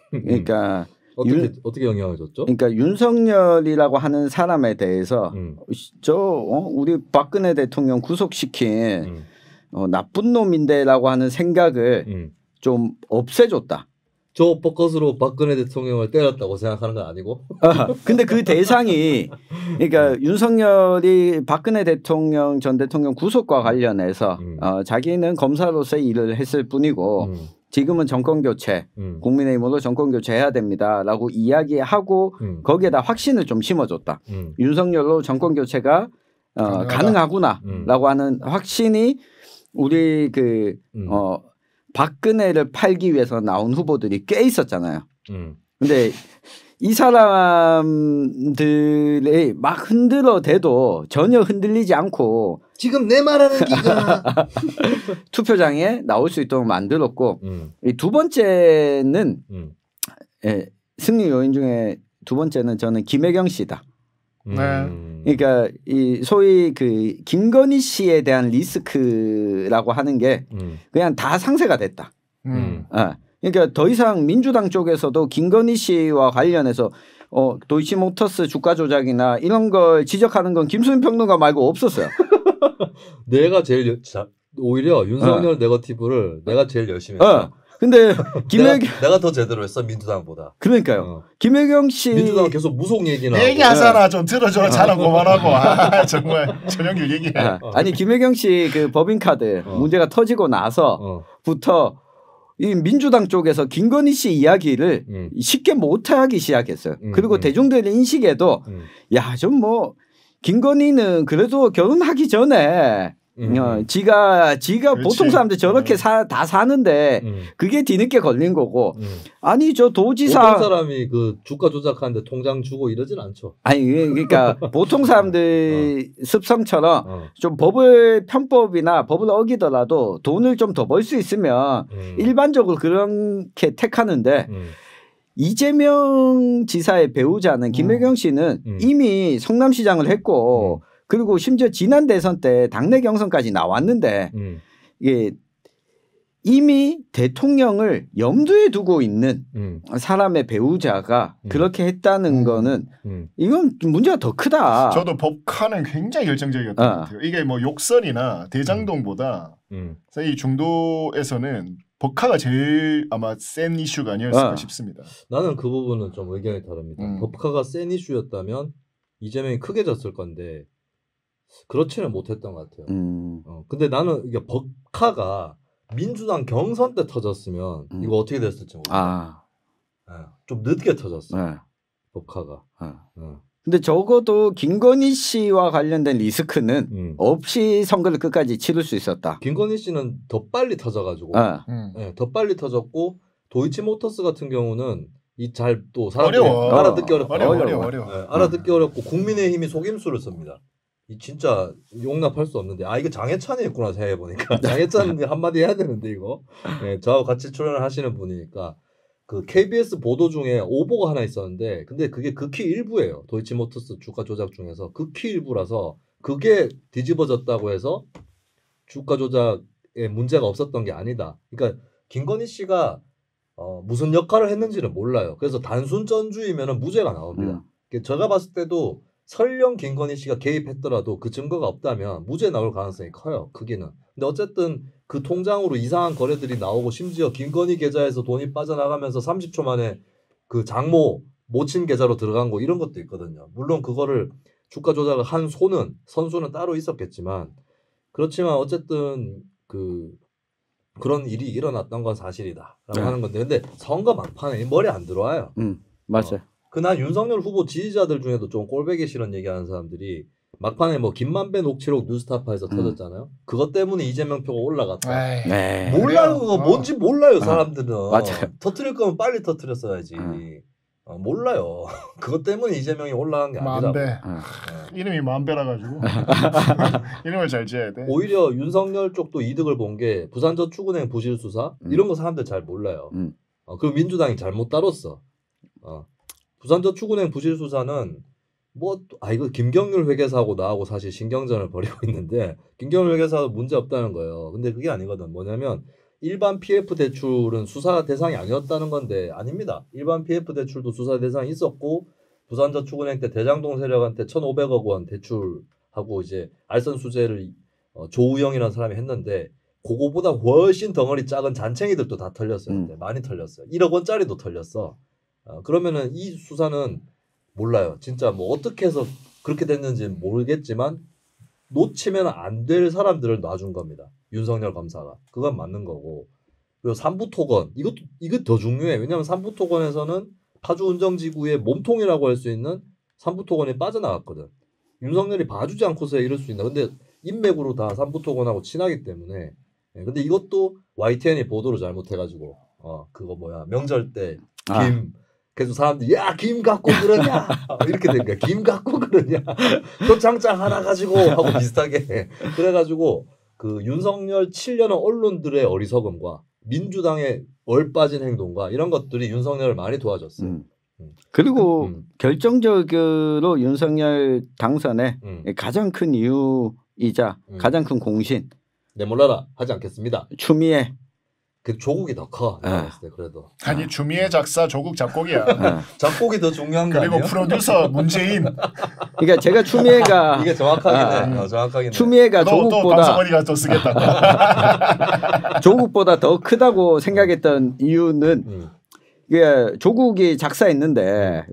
그러니까 어떻게 영향을 줬죠? 그러니까 윤석열이라고 하는 사람에 대해서 우리 박근혜 대통령 구속시킨 나쁜 놈인데라고 하는 생각을 좀 없애줬다. 저 포커스로 박근혜 대통령을 때렸다고 생각하는 건 아니고. 근데 그 대상이 그러니까 윤석열이 박근혜 대통령 전 대통령 구속과 관련해서 자기는 검사로서의 일을 했을 뿐이고 지금은 정권 교체, 국민의힘으로 정권 교체해야 됩니다라고 이야기하고 거기에다 확신을 좀 심어줬다. 윤석열로 정권 교체가 가능하구나라고 하는 확신이 우리 박근혜를 팔기 위해서 나온 후보들이 꽤 있었잖아요. 근데 이 사람들이 막 흔들어대도 전혀 흔들리지 않고 지금 내 말하는 기가 투표장에 나올 수 있도록 만들었고 이 두 번째는 승리 요인 중에 두 번째는 저는 김혜경 씨다. 그러니까 이 소위 그 김건희 씨에 대한 리스크라고 하는 게 그냥 다 상쇄가 됐다. 그러니까 더 이상 민주당 쪽에서도 김건희 씨와 관련해서 도이치모터스 주가 조작이나 이런 걸 지적하는 건 김수민 평론가 말고 없었어요. 내가 제일 오히려 윤석열 네거티브를 내가 제일 열심히 했어. 근데 내가 더 제대로 했어 민주당보다. 그러니까요. 김혜경 씨 민주당은 계속 무속 얘기나 하고. 얘기하잖아. 좀 들어줘. 자랑 그만하고. 정말 전형길 얘기해. 아니 김혜경 씨 그 법인카드 문제가 터지고 나서부터 이 민주당 쪽에서 김건희 씨 이야기를 쉽게 못하기 시작했어요. 그리고 대중들의 인식에도 야 좀 뭐 김건희는 그래도 결혼하기 전에 지가 그렇지. 보통 사람들 저렇게 다 사는데 그게 뒤늦게 걸린 거고 아니 저 도지사 보통 사람이 그 주가 조작하는데 통장 주고 이러진 않죠. 아니 그러니까 보통 사람들 습성처럼 좀 법을 편법이나 법을 어기더라도 돈을 좀 더 벌 수 있으면 일반적으로 그렇게 택하는데 이재명 지사의 배우자는 김혜경 씨는 이미 성남시장을 했고 그리고 심지어 지난 대선 때 당내 경선까지 나왔는데 이게 이미 대통령을 염두에 두고 있는 사람의 배우자가 그렇게 했다는 거는 이건 문제가 더 크다. 저도 법카는 굉장히 열정적이었던 것 같아요. 이게 뭐 욕설이나 대장동보다 이 중도에서는 법카가 제일 아마 센 이슈가 아니었을까 싶습니다. 나는 그 부분은 좀 의견이 다릅니다. 법카가 센 이슈였다면 이재명이 크게 졌을 건데 그렇지는 못했던 것 같아요. 근데 나는 이게 법카가 민주당 경선 때 터졌으면 이거 어떻게 됐을지 모르겠어요. 좀 늦게 터졌어요. 법카가. 근데 적어도 김건희 씨와 관련된 리스크는 없이 선거를 끝까지 치를 수 있었다. 김건희 씨는 더 빨리 터져가지고 더 빨리 터졌고 도이치모터스 같은 경우는 이 잘 또 사람들이 알아듣기 어렵고 알아듣기 어렵고 국민의힘이 속임수를 씁니다. 이 진짜 용납할 수 없는데 이거 장해찬이 있구나 생각해 보니까 장해찬 한마디 해야 되는데 이거 저하고 같이 출연을 하시는 분이니까 그 KBS 보도 중에 오보가 하나 있었는데 근데 그게 극히 일부예요. 도이치모터스 주가 조작 중에서 극히 일부라서 그게 뒤집어졌다고 해서 주가 조작에 문제가 없었던 게 아니다. 그러니까 김건희 씨가 무슨 역할을 했는지는 몰라요. 그래서 단순 전주이면 무죄가 나옵니다. 제가 봤을 때도 설령 김건희 씨가 개입했더라도 그 증거가 없다면 무죄 나올 가능성이 커요. 크기는. 근데 어쨌든 그 통장으로 이상한 거래들이 나오고 심지어 김건희 계좌에서 돈이 빠져나가면서 30초 만에 그 장모 모친 계좌로 들어간 거 이런 것도 있거든요. 물론 그거를 주가 조작을 한 선수는 따로 있었겠지만 그렇지만 어쨌든 그런 일이 일어났던 건 사실이다라고 하는 건데 근데 선거 막판에 머리 안 들어와요. 맞아요. 그날 윤석열 후보 지지자들 중에도 좀 꼴보기 싫은 얘기하는 사람들이 막판에 뭐 김만배 녹취록 뉴스타파에서 터졌잖아요. 그것 때문에 이재명 표가 올라갔다. 몰라요. 그거 뭔지 몰라요. 사람들은. 맞아요. 터뜨릴 거면 빨리 터뜨렸어야지. 몰라요. 그것 때문에 이재명이 올라간 게 아니라. 이름이 만배라 가지고 이름을 잘 지어야 돼. 오히려 윤석열 쪽도 이득을 본 게 부산저축은행 부실 수사 이런 거 사람들 잘 몰라요. 그리고 민주당이 잘못 다뤘어. 부산저축은행 부실 수사는 이거 김경률 회계사하고 나하고 사실 신경전을 벌이고 있는데 김경률 회계사도 문제 없다는 거예요. 근데 그게 아니거든. 뭐냐면 일반 PF 대출은 수사 대상이 아니었다는 건데 아닙니다. 일반 PF 대출도 수사 대상이 있었고 부산저축은행 때 대장동 세력한테 1,500억 원 대출하고 이제 알선 수재를 조우영이라는 사람이 했는데 그거보다 훨씬 덩어리 작은 잔챙이들도 다 털렸어요. 많이 털렸어요. 1억 원짜리도 털렸어. 그러면은 이 수사는 몰라요. 진짜 뭐 어떻게 해서 그렇게 됐는지는 모르겠지만 놓치면 안 될 사람들을 놔준 겁니다. 윤석열 검사가. 그건 맞는 거고. 그리고 삼부토건. 이거 더 중요해. 왜냐하면 삼부토건에서는 파주운정지구의 몸통이라고 할 수 있는 삼부토건이 빠져나갔거든. 윤석열이 봐주지 않고서 이럴 수 있나. 근데 인맥으로 다 삼부토건하고 친하기 때문에. 근데 이것도 YTN이 보도를 잘못해가지고 그거 뭐야 명절 때 김. 그래서 사람들이 야 김 갖고 그러냐 이렇게 된 거야. 김 갖고 그러냐 표창장 하나 가지고 하고 비슷하게 그래가지고 그 윤석열 7년의 언론들의 어리석음과 민주당의 얼빠진 행동과 이런 것들이 윤석열을 많이 도와줬어요. 그리고 결정적으로 윤석열 당선의 가장 큰 이유이자 가장 큰 공신 내몰라라 하지 않겠습니다. 추미애 그 조국이 더 커. 내가 봤을 때 그래도. 아니 추미애 작사 조국 작곡이야. 작곡이 더 중요한 거 아니에요? 그리고 프로듀서 문재인. 그러니까 제가 추미애가 이게 정확하긴 해. 정확하긴 추미애가 또 조국보다 방송원이가 또 쓰겠다. 조국보다 더 크다고 생각했던 이유는 이게 조국이 작사했는데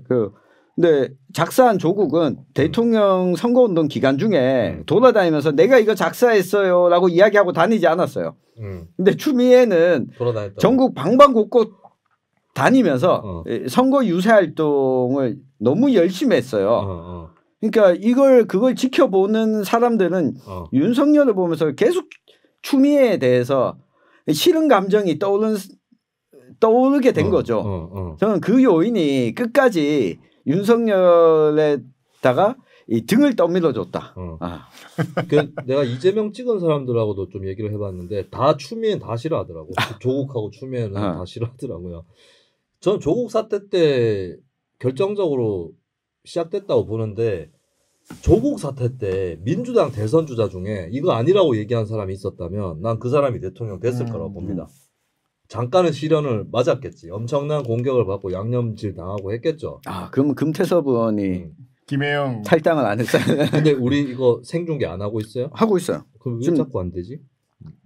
근데 작사한 조국은 대통령 선거운동 기간 중에 돌아다니면서 내가 이거 작사했어요라고 이야기하고 다니지 않았어요. 근데 추미애는 전국 방방곡곡 다니면서 선거 유세 활동을 너무 열심히 했어요. 그러니까 그걸 지켜보는 사람들은 윤석열을 보면서 계속 추미애에 대해서 싫은 감정이 떠오르게 된 거죠. 저는 그 요인이 끝까지 윤석열에다가 이 등을 떠밀어줬다. 내가 이재명 찍은 사람들하고도 좀 얘기를 해봤는데 다 추미애는 다 싫어하더라고. 조국하고 추미애는 다 싫어하더라고요. 전 조국 사태 때 결정적으로 시작됐다고 보는데 조국 사태 때 민주당 대선 주자 중에 이거 아니라고 얘기한 사람이 있었다면 난 그 사람이 대통령 됐을 거라고 봅니다. 잠깐은 시련을 맞았겠지. 엄청난 공격을 받고 양념질 당하고 했겠죠. 그러면 금태섭 의원이 김혜영 탈당을 안 했어요. 근데 우리 이거 생중계 안 하고 있어요? 하고 있어요. 그럼 왜 자꾸 안 되지?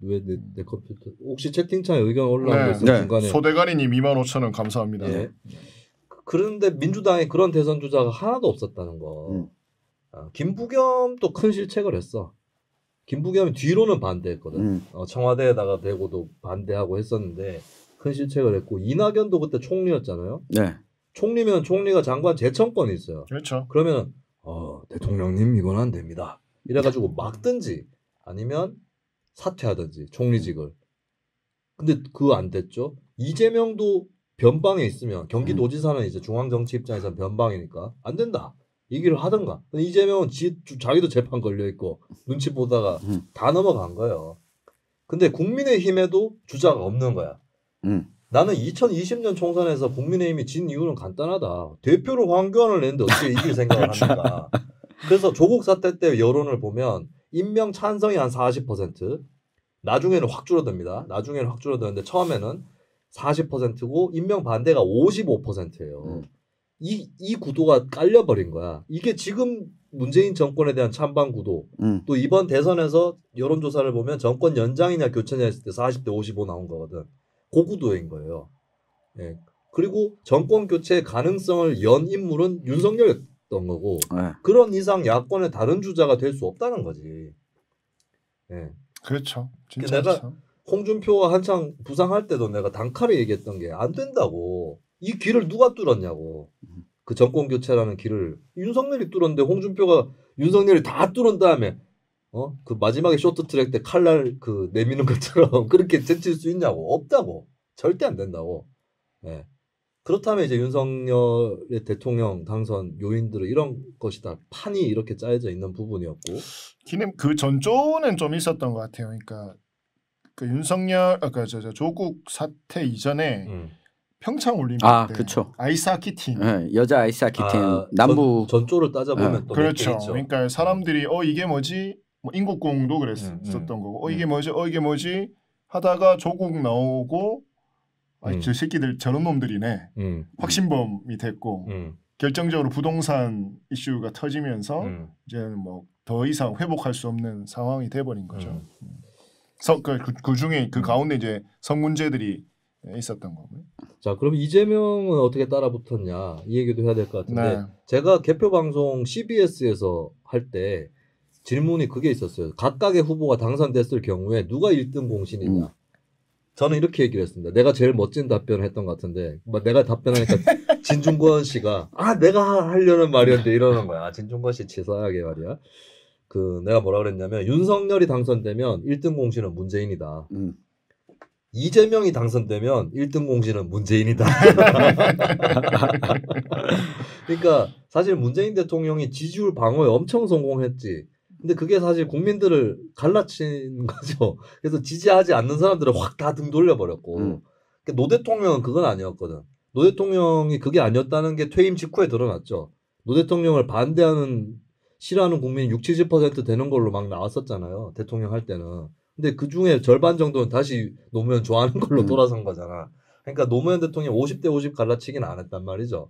왜 내 컴퓨터? 혹시 채팅창에 의견 올라온 거 있어요? 중간에. 소대가리님 25,000원 감사합니다. 네. 그런데 민주당에 그런 대선 주자가 하나도 없었다는 거. 김부겸도 큰 실책을 했어. 김부겸이 뒤로는 반대했거든. 청와대에다가 대고도 반대하고 했었는데 큰 실책을 했고 이낙연도 그때 총리였잖아요. 네. 총리면 총리가 장관 재청권이 있어요. 그렇죠. 그러면 대통령님 이건 안 됩니다. 이래가지고 막든지 아니면 사퇴하든지 총리직을. 근데 그거 안 됐죠. 이재명도 변방에 있으면 경기도지사는 이제 중앙정치 입장에서는 변방이니까 안 된다. 얘기를 하든가. 이재명은 자기도 재판 걸려 있고 눈치 보다가 다 넘어간 거예요. 근데 국민의힘에도 주자가 없는 거야. 나는 2020년 총선에서 국민의힘이 진 이유는 간단하다. 대표로 황교안을 냈는데 어떻게 이길 생각을 합니까? 그래서 조국 사태 때 여론을 보면 임명 찬성이 한 40%, 나중에는 확 줄어듭니다. 나중에는 확 줄어드는데 처음에는 40%고 임명 반대가 55%예요. 이 구도가 깔려버린 거야. 이게 지금 문재인 정권에 대한 찬반 구도. 또 이번 대선에서 여론조사를 보면 정권 연장이냐 교체냐 했을 때 40대 55 나온 거거든. 그 구도인 거예요. 예. 그리고 정권 교체 가능성을 연 인물은 윤석열이었던 거고 그런 이상 야권의 다른 주자가 될 수 없다는 거지. 예. 그렇죠. 진짜 내가 홍준표가 한창 부상할 때도 내가 단칼에 얘기했던 게 안 된다고. 이 길을 누가 뚫었냐고. 그 정권 교체라는 길을 윤석열이 뚫었는데 윤석열이 다 뚫은 다음에 그 마지막에 쇼트트랙 때 칼날 그 내미는 것처럼 그렇게 제칠 수 있냐고. 없다고. 절대 안 된다고. 네. 그렇다면 이제 윤석열의 대통령 당선 요인들은 이런 것이 다 판이 이렇게 짜여져 있는 부분이었고. 그 전조는 좀 있었던 것 같아요. 그러니까 그 윤석열 조국 사태 이전에 평창 올림픽 때 그쵸. 아이스하키 팀, 여자 아이스하키 팀 남부 전조를 따져보면 또 그렇죠. 그러니까 사람들이 이게 뭐지? 뭐 인국공도 그랬었던 거고, 이게 뭐지? 이게 뭐지? 하다가 조국 나오고 저 새끼들 저런 놈들이네. 확신범이 됐고 결정적으로 부동산 이슈가 터지면서 이제는 뭐 더 이상 회복할 수 없는 상황이 돼버린 거죠. 그 중에 그 가운데 이제 성문제들이 있었던 거고요. 자, 그럼 이재명은 어떻게 따라붙었냐 이 얘기도 해야 될 것 같은데 네. 제가 개표 방송 CBS에서 할 때 질문이 그게 있었어요. 각각의 후보가 당선됐을 경우에 누가 1등 공신이냐. 저는 이렇게 얘기를 했습니다. 내가 제일 멋진 답변을 했던 것 같은데 내가 답변하니까 진중권 씨가 내가 하려는 말이었는데 이러는 거야. 진중권 씨 치사하게 말이야. 내가 뭐라 그랬냐면 윤석열이 당선되면 1등 공신은 문재인이다. 이재명이 당선되면 1등 공신은 문재인이다. 그러니까 사실 문재인 대통령이 지지율 방어에 엄청 성공했지. 근데 그게 사실 국민들을 갈라친 거죠. 그래서 지지하지 않는 사람들을 확 다 등 돌려버렸고. 그러니까 노 대통령은 그건 아니었거든. 노 대통령이 그게 아니었다는 게 퇴임 직후에 드러났죠. 노 대통령을 반대하는 싫어하는 국민이 60-70% 되는 걸로 막 나왔었잖아요. 대통령 할 때는. 근데 그 중에 절반 정도는 다시 노무현 좋아하는 걸로 돌아선 거잖아. 그러니까 노무현 대통령 50대 50 갈라치기는 안 했단 말이죠.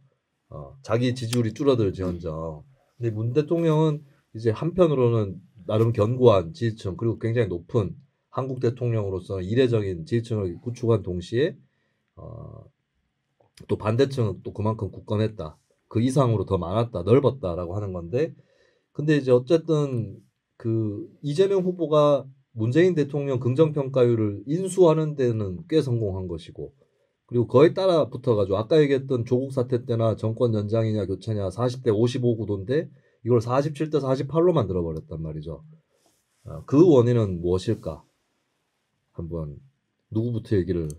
자기 지지율이 줄어들지언정. 근데 문 대통령은 이제 한편으로는 나름 견고한 지지층 그리고 굉장히 높은 한국 대통령으로서 이례적인 지지층을 구축한 동시에 또 반대층은 또 그만큼 굳건했다. 그 이상으로 더 많았다, 넓었다라고 하는 건데, 근데 이제 어쨌든 그 이재명 후보가 문재인 대통령 긍정평가율을 인수하는 데는 꽤 성공한 것이고, 그리고 거에 따라 붙어가지고 아까 얘기했던 조국 사태 때나 정권 연장이냐 교체냐 40대 55구도인데 이걸 47대 48로 만들어버렸단 말이죠. 그 원인은 무엇일까? 한번 누구부터 얘기를.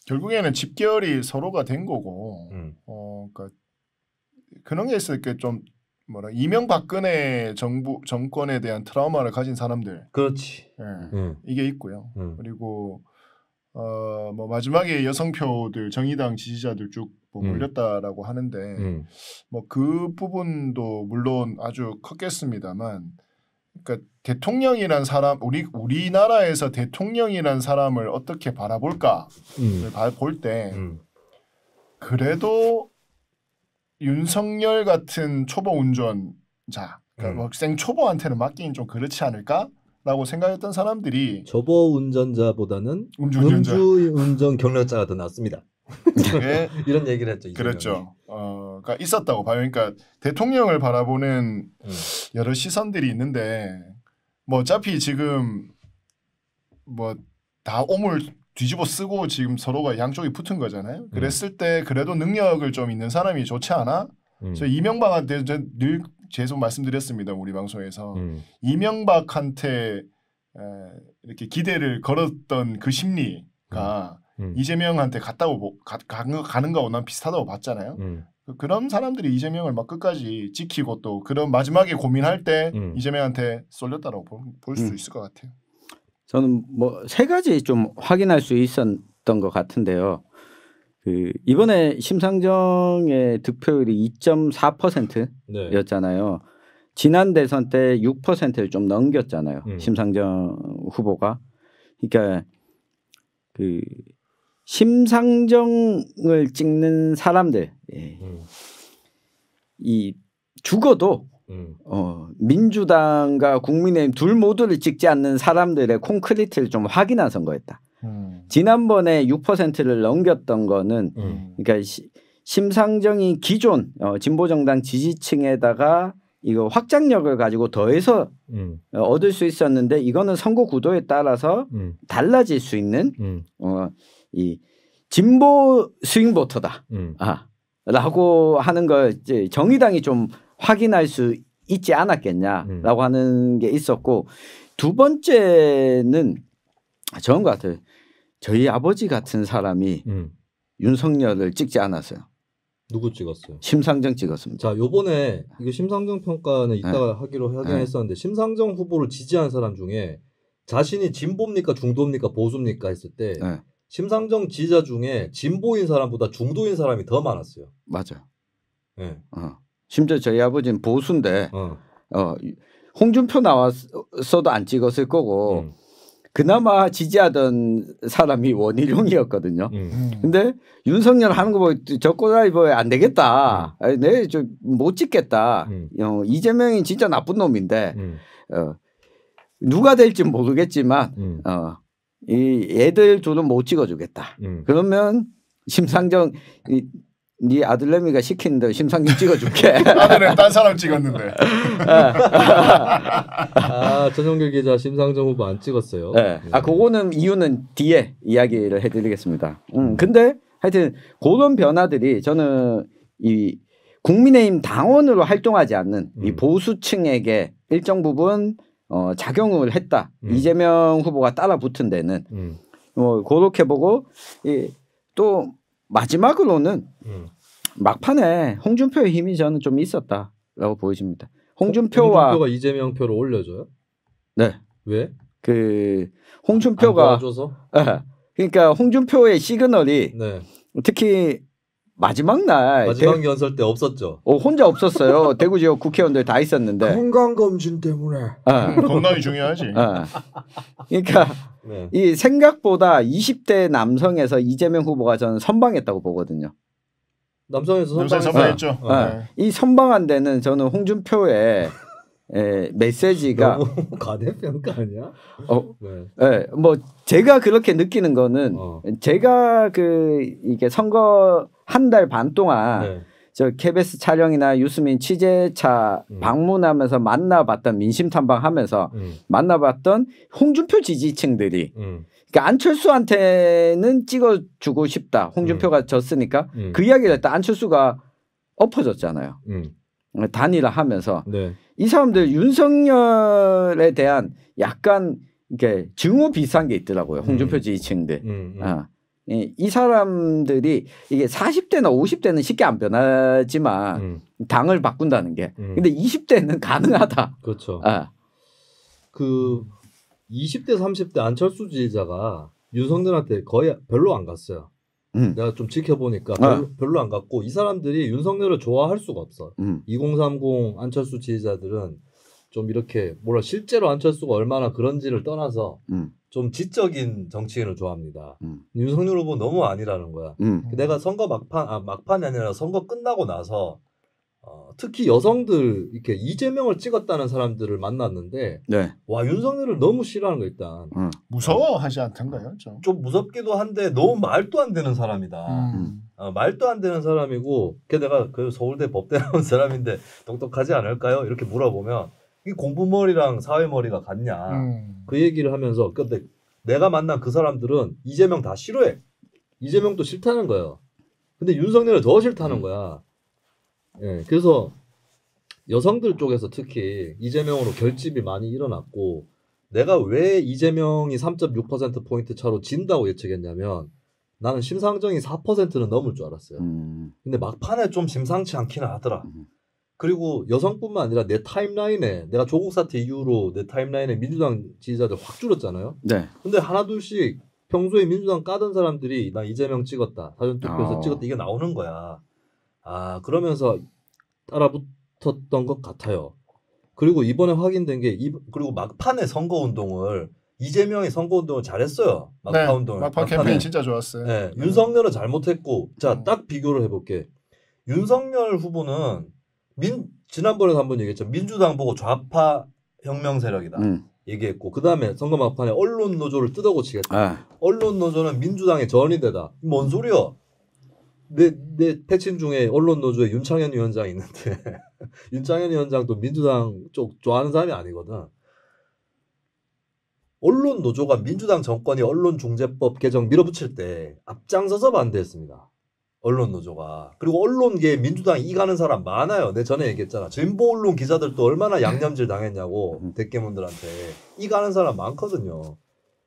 결국에는 집결이 서로가 된 거고, 그러니까 그런 게 있을 게 좀 이명박근혜 정권에 대한 트라우마를 가진 사람들. 그렇지. 이게 있고요. 그리고 뭐 마지막에 여성표들 정의당 지지자들 쭉 몰렸다라고 하는데 뭐 그 부분도 물론 아주 컸겠습니다만, 그러니까 대통령이란 사람, 우리나라에서 대통령이란 사람을 어떻게 바라볼까를 볼 때 그래도 윤석열 같은 초보 운전자, 그러니까 생초보한테는 맡기긴 좀 그렇지 않을까라고 생각했던 사람들이 초보 운전자보다는 음주운전 경력자가 더 낫습니다. 네. 이런 얘기를 했죠. 그렇죠. 그러니까 있었다고 봐요. 그러니까 대통령을 바라보는 여러 시선들이 있는데 뭐 어차피 지금 뭐 다 오물 뒤집어 쓰고 지금 서로가 양쪽이 붙은 거잖아요. 그랬을 때 그래도 능력을 좀 있는 사람이 좋지 않아? 저 이명박한테 늘 계속 말씀드렸습니다. 우리 방송에서 이명박한테 이렇게 기대를 걸었던 그 심리가 이재명한테 가는 거하고 난 비슷하다고 봤잖아요. 그런 사람들이 이재명을 막 끝까지 지키고 또 그런 마지막에 고민할 때 이재명한테 쏠렸다고 볼 수 있을 것 같아요. 저는 뭐 세 가지 좀 확인할 수 있었던 것 같은데요. 이번에 심상정의 득표율이 2.4%였잖아요. 지난 대선 때 6%를 좀 넘겼잖아요. 심상정 후보가. 그러니까 심상정을 찍는 사람들, 이 죽어도 민주당과 국민의힘 둘 모두를 찍지 않는 사람들의 콘크리트를 좀 확인한 선거였다. 지난번에 6%를 넘겼던 거는 그러니까 심상정이 기존 진보정당 지지층에다가 이거 확장력을 가지고 더해서 얻을 수 있었는데 이거는 선거 구도에 따라서 달라질 수 있는 이 진보 스윙 보터다. 라고 하는 걸 이제 정의당이 좀 확인할 수 있지 않았겠냐라고 하는 게 있었고, 두 번째는 저런 것 같아요. 저희 아버지 같은 사람이 윤석열을 찍지 않았어요. 누구 찍었어요? 심상정 찍었습니다. 자, 요번에 이거 심상정 평가는 이따가 하기로 하긴 했었는데 심상정 후보를 지지한 사람 중에 자신이 진보입니까 중도입니까 보수입니까 했을 때 심상정 지지자 중에 진보인 사람보다 중도인 사람이 더 많았어요. 맞아요. 네. 심지어 저희 아버지는 보수인데 홍준표 나왔어도 안 찍었을 거고 그나마 지지하던 사람이 원희룡이었거든요. 근데 윤석열 하는 거 보고 저 꼬라이 보여 안 되겠다. 내 좀 못 찍겠다. 이재명이 진짜 나쁜 놈인데 누가 될지 모르겠지만 이 애들 둘은 못 찍어주겠다. 그러면 심상정 네 아들내미가 시키는 대로 심상정 찍어줄게. 아들은 딴 사람 찍었는데. 전용길 기자 심상정 후보 안 찍었어요. 네. 그거는 이유는 뒤에 이야기를 해드리겠습니다. 근데 하여튼 그런 변화들이 저는 이 국민의힘 당원으로 활동하지 않는 이 보수층에게 일정 부분 작용을 했다. 이재명 후보가 따라 붙은 데는 그렇게 보고 또 마지막으로는 막판에 홍준표의 힘이 저는 좀 있었다라고 보여집니다. 홍준표가 이재명 표를 올려줘요? 네. 왜? 그 홍준표가 도와줘서? 네. 그러니까 홍준표의 시그널이 네. 특히 마지막 날 연설 때 없었죠. 혼자 없었어요. 대구 지역 국회의원들 다 있었는데 건강검진 때문에. 건강이 중요하지. 그러니까 이 생각보다 20대 남성에서 이재명 후보가 저는 선방했다고 보거든요. 남성에서 선방했죠. 이 선방한 데는 저는 홍준표의 메시지가 너무 과대평가 아니야? 네. 뭐 제가 그렇게 느끼는 거는 제가 이게 선거 한 달 반 동안 저 KBS 촬영이나 유수민 취재차 방문하면서 만나봤던 민심 탐방하면서 만나봤던 홍준표 지지층들이 그러니까 안철수한테는 찍어주고 싶다. 홍준표가 졌으니까 그 이야기를 했다. 안철수가 엎어졌잖아요. 단일화하면서 이 사람들 윤석열에 대한 약간 이렇게 증오 비슷한 게 있더라고요. 홍준표 지지층들. 이 사람들이 이게 40대나 50대는 쉽게 안 변하지만 당을 바꾼다는 게. 근데 20대는 가능하다. 그렇죠. 그 20대 30대 안철수 지지자가 윤석열한테 거의 별로 안 갔어요. 내가 좀 지켜보니까 별로 안 갔고 이 사람들이 윤석열을 좋아할 수가 없어. 2030 안철수 지지자들은 좀 이렇게 실제로 안철수가 얼마나 그런지를 떠나서 좀 지적인 정치인을 좋아합니다. 윤석열 후보 너무 아니라는 거야. 내가 선거 막판이 아니라 선거 끝나고 나서 특히 여성들 이렇게 이재명을 찍었다는 사람들을 만났는데 와 윤석열을 너무 싫어하는 거 일단 무서워하지 않던가요? 좀 무섭기도 한데 너무 말도 안 되는 사람이다. 말도 안 되는 사람이고 내가 그 서울대 법대 나온 사람인데 똑똑하지 않을까요? 이렇게 물어보면 이 공부머리랑 사회머리가 같냐 그 얘기를 하면서 근데 내가 만난 그 사람들은 이재명 다 싫어해. 이재명도 싫다는 거예요. 근데 윤석열을 더 싫다는 거야. 그래서 여성들 쪽에서 특히 이재명으로 결집이 많이 일어났고 내가 왜 이재명이 3.6%포인트 차로 진다고 예측했냐면 나는 심상정이 4%는 넘을 줄 알았어요. 근데 막판에 좀 심상치 않기는 하더라. 그리고 여성뿐만 아니라 내 타임라인에 내가 조국 사태 이후로 내 타임라인에 민주당 지지자들 확 줄었잖아요. 근데 하나둘씩 평소에 민주당 까던 사람들이 나 이재명 찍었다. 사전투표에서 찍었다. 이게 나오는 거야. 그러면서 따라붙었던 것 같아요. 그리고 이번에 확인된 게 그리고 막판에 선거운동을 이재명이 선거운동을 잘했어요. 막판 캠페인 진짜 좋았어요. 윤석열은 잘못했고 딱 비교를 해볼게. 윤석열 후보는 지난번에도 한번 얘기했죠. 민주당 보고 좌파 혁명 세력이다. 얘기했고 그 다음에 선거 막판에 언론 노조를 뜯어고치겠다. 언론 노조는 민주당의 전위대다. 뭔 소리야? 내 패친 중에 언론 노조에 윤창현 위원장이 있는데 윤창현 위원장도 민주당 쪽 좋아하는 사람이 아니거든. 언론 노조가 민주당 정권이 언론중재법 개정 밀어붙일 때 앞장서서 반대했습니다. 언론 노조가. 그리고 언론계에 민주당이 이가는 사람 많아요. 내가 전에 얘기했잖아. 진보 언론 기자들도 얼마나 양념질 당했냐고 대깨문들한테. 이가는 사람 많거든요.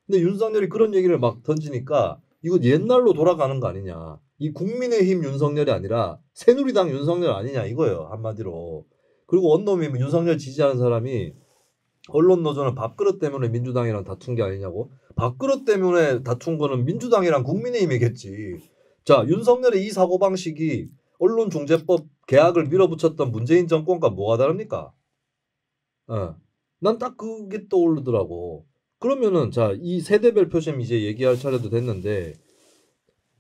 근데 윤석열이 그런 얘기를 막 던지니까 이거 옛날로 돌아가는 거 아니냐. 이 국민의힘 윤석열이 아니라 새누리당 윤석열 아니냐 이거예요. 한마디로. 그리고 원놈이 윤석열 지지하는 사람이 언론 노조는 밥그릇 때문에 민주당이랑 다툰 게 아니냐고. 밥그릇 때문에 다툰 거는 민주당이랑 국민의힘이겠지. 자, 윤석열의 이 사고방식이 언론중재법 개혁을 밀어붙였던 문재인 정권과 뭐가 다릅니까? 난 딱 그게 떠오르더라고. 그러면은 자, 이 세대별 표심 이제 얘기할 차례도 됐는데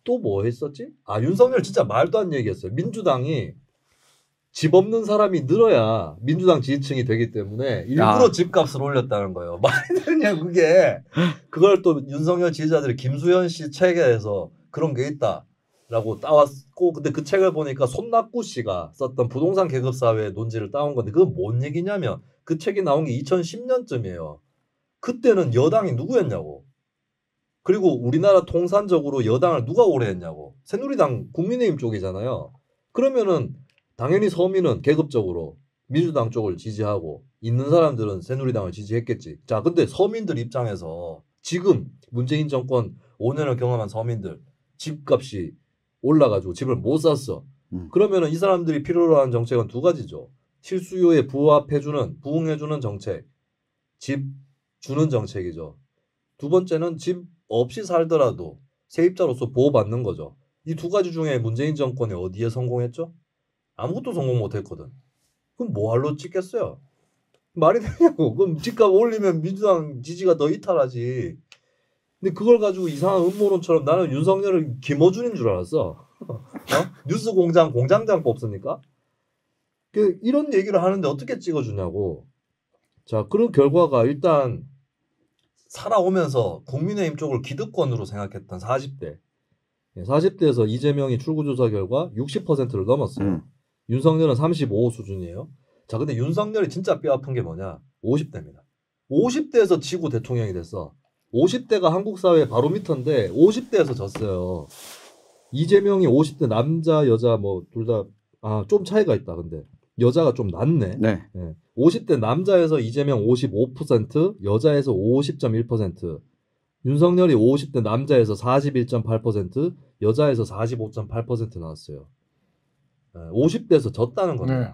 또 뭐 했었지? 아, 윤석열 진짜 말도 안 얘기했어요. 민주당이 집 없는 사람이 늘어야 민주당 지지층이 되기 때문에 일부러 집값을 올렸다는 거예요. 말이 되냐 그게. 그걸 또 윤석열 지지자들이 김수현 씨 책에서 그런 게 있다라고 따왔고, 근데 그 책을 보니까 손낙구 씨가 썼던 부동산 계급사회의 논지를 따온 건데 그건 뭔 얘기냐면 그 책이 나온 게 2010년쯤이에요. 그때는 여당이 누구였냐고. 그리고 우리나라 통산적으로 여당을 누가 오래 했냐고. 새누리당 국민의힘 쪽이잖아요. 그러면은 당연히 서민은 계급적으로 민주당 쪽을 지지하고 있는 사람들은 새누리당을 지지했겠지. 자, 근데 서민들 입장에서 지금 문재인 정권 5년을 경험한 서민들 집값이 올라가지고 집을 못 샀어. 그러면은 이 사람들이 필요로 하는 정책은 두 가지죠. 실수요에 부응해주는 정책, 집 주는 정책이죠. 두 번째는 집 없이 살더라도 세입자로서 보호받는 거죠. 이 두 가지 중에 문재인 정권이 어디에 성공했죠? 아무것도 성공 못했거든. 그럼 뭐할로 찍겠어요? 말이 되냐고. 그럼 집값 올리면 민주당 지지가 더 이탈하지. 근데 그걸 가지고 이상한 음모론처럼 나는 윤석열을 김어준인 줄 알았어. 뉴스 공장장 뽑습니까? 이런 얘기를 하는데 어떻게 찍어주냐고. 자, 그런 결과가 일단 살아오면서 국민의힘 쪽을 기득권으로 생각했던 40대. 40대에서 이재명이 출구조사 결과 60%를 넘었어요. 윤석열은 35 수준이에요. 자, 근데 윤석열이 진짜 뼈 아픈 게 뭐냐? 50대입니다. 50대에서 지고 대통령이 됐어. 50대가 한국 사회의 바로미터인데 50대에서 졌어요. 이재명이 50대 남자 여자 뭐 둘 다 좀 차이가 있다. 근데 여자가 좀 낫네. 네. 50대 남자에서 이재명 55%, 여자에서 50.1%, 윤석열이 50대 남자에서 41.8%, 여자에서 45.8% 나왔어요. 50대에서 졌다는 거예요. 네.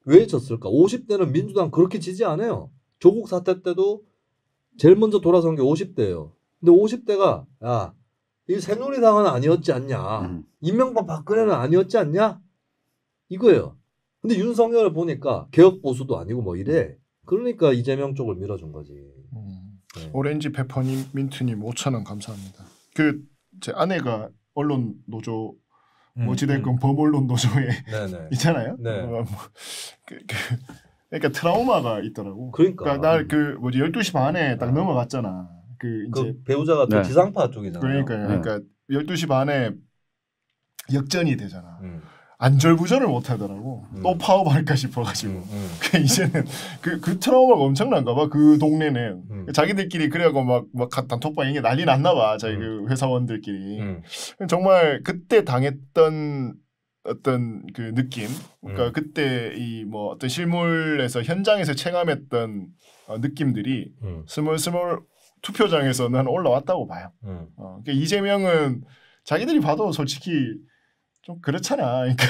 왜 졌을까? 50대는 민주당 그렇게 지지 안 해요. 조국 사태 때도 제일 먼저 돌아선 게 50대예요. 근데 50대가 야, 이 새누리당은 아니었지 않냐? 이명박 박근혜는 아니었지 않냐? 이거예요. 근데 윤석열을 보니까 개혁보수도 아니고 뭐 이래. 그러니까 이재명 쪽을 밀어준 거지. 네. 오렌지 페퍼님, 민트님 5,000원 감사합니다. 제 아내가 언론 노조 어찌됐건 범언론 노조에 있잖아요. 네. 그러니까 트라우마가 있더라고. 그러니까 날 12시 반에 딱 넘어갔잖아. 이제 배우자가 또 지상파 쪽이잖아요. 그러니까 12시 반에 역전이 되잖아. 안절부절을 못 하더라고. 또 파업할까 싶어가지고. 이제는 그 트라우마가 엄청난가 봐. 그 동네는 자기들끼리 그래갖고 막 단톡방 이게 난리 났나 봐. 자기 그 회사원들끼리. 정말 그때 당했던 어떤 그 느낌. 그러니까 그때 이 뭐 어떤 실물에서 현장에서 체감했던 느낌들이 스멀스멀 투표장에서 난 올라왔다고 봐요. 그러니까 이재명은 자기들이 봐도 솔직히 좀 그렇잖아. 그러니까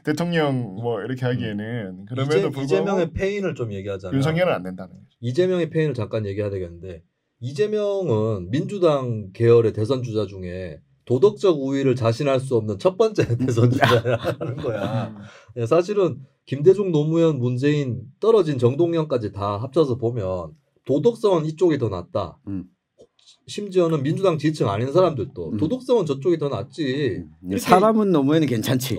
대통령 뭐 이렇게 하기에는 그럼에도 불구하고 이재명의 페인을 좀 얘기하자면 윤석열은 안 된다는 거죠. 이재명의 페인을 잠깐 얘기해야 되겠는데 이재명은 민주당 계열의 대선 주자 중에 도덕적 우위를 자신할 수 없는 첫 번째 대선 주자라는 거야. 사실은 김대중, 노무현, 문재인 떨어진 정동영까지 다 합쳐서 보면 도덕성은 이쪽이 더 낫다. 심지어는 민주당 지지층 아닌 사람들도 도덕성은 저쪽이 더 낫지. 사람은 노무현이 괜찮지.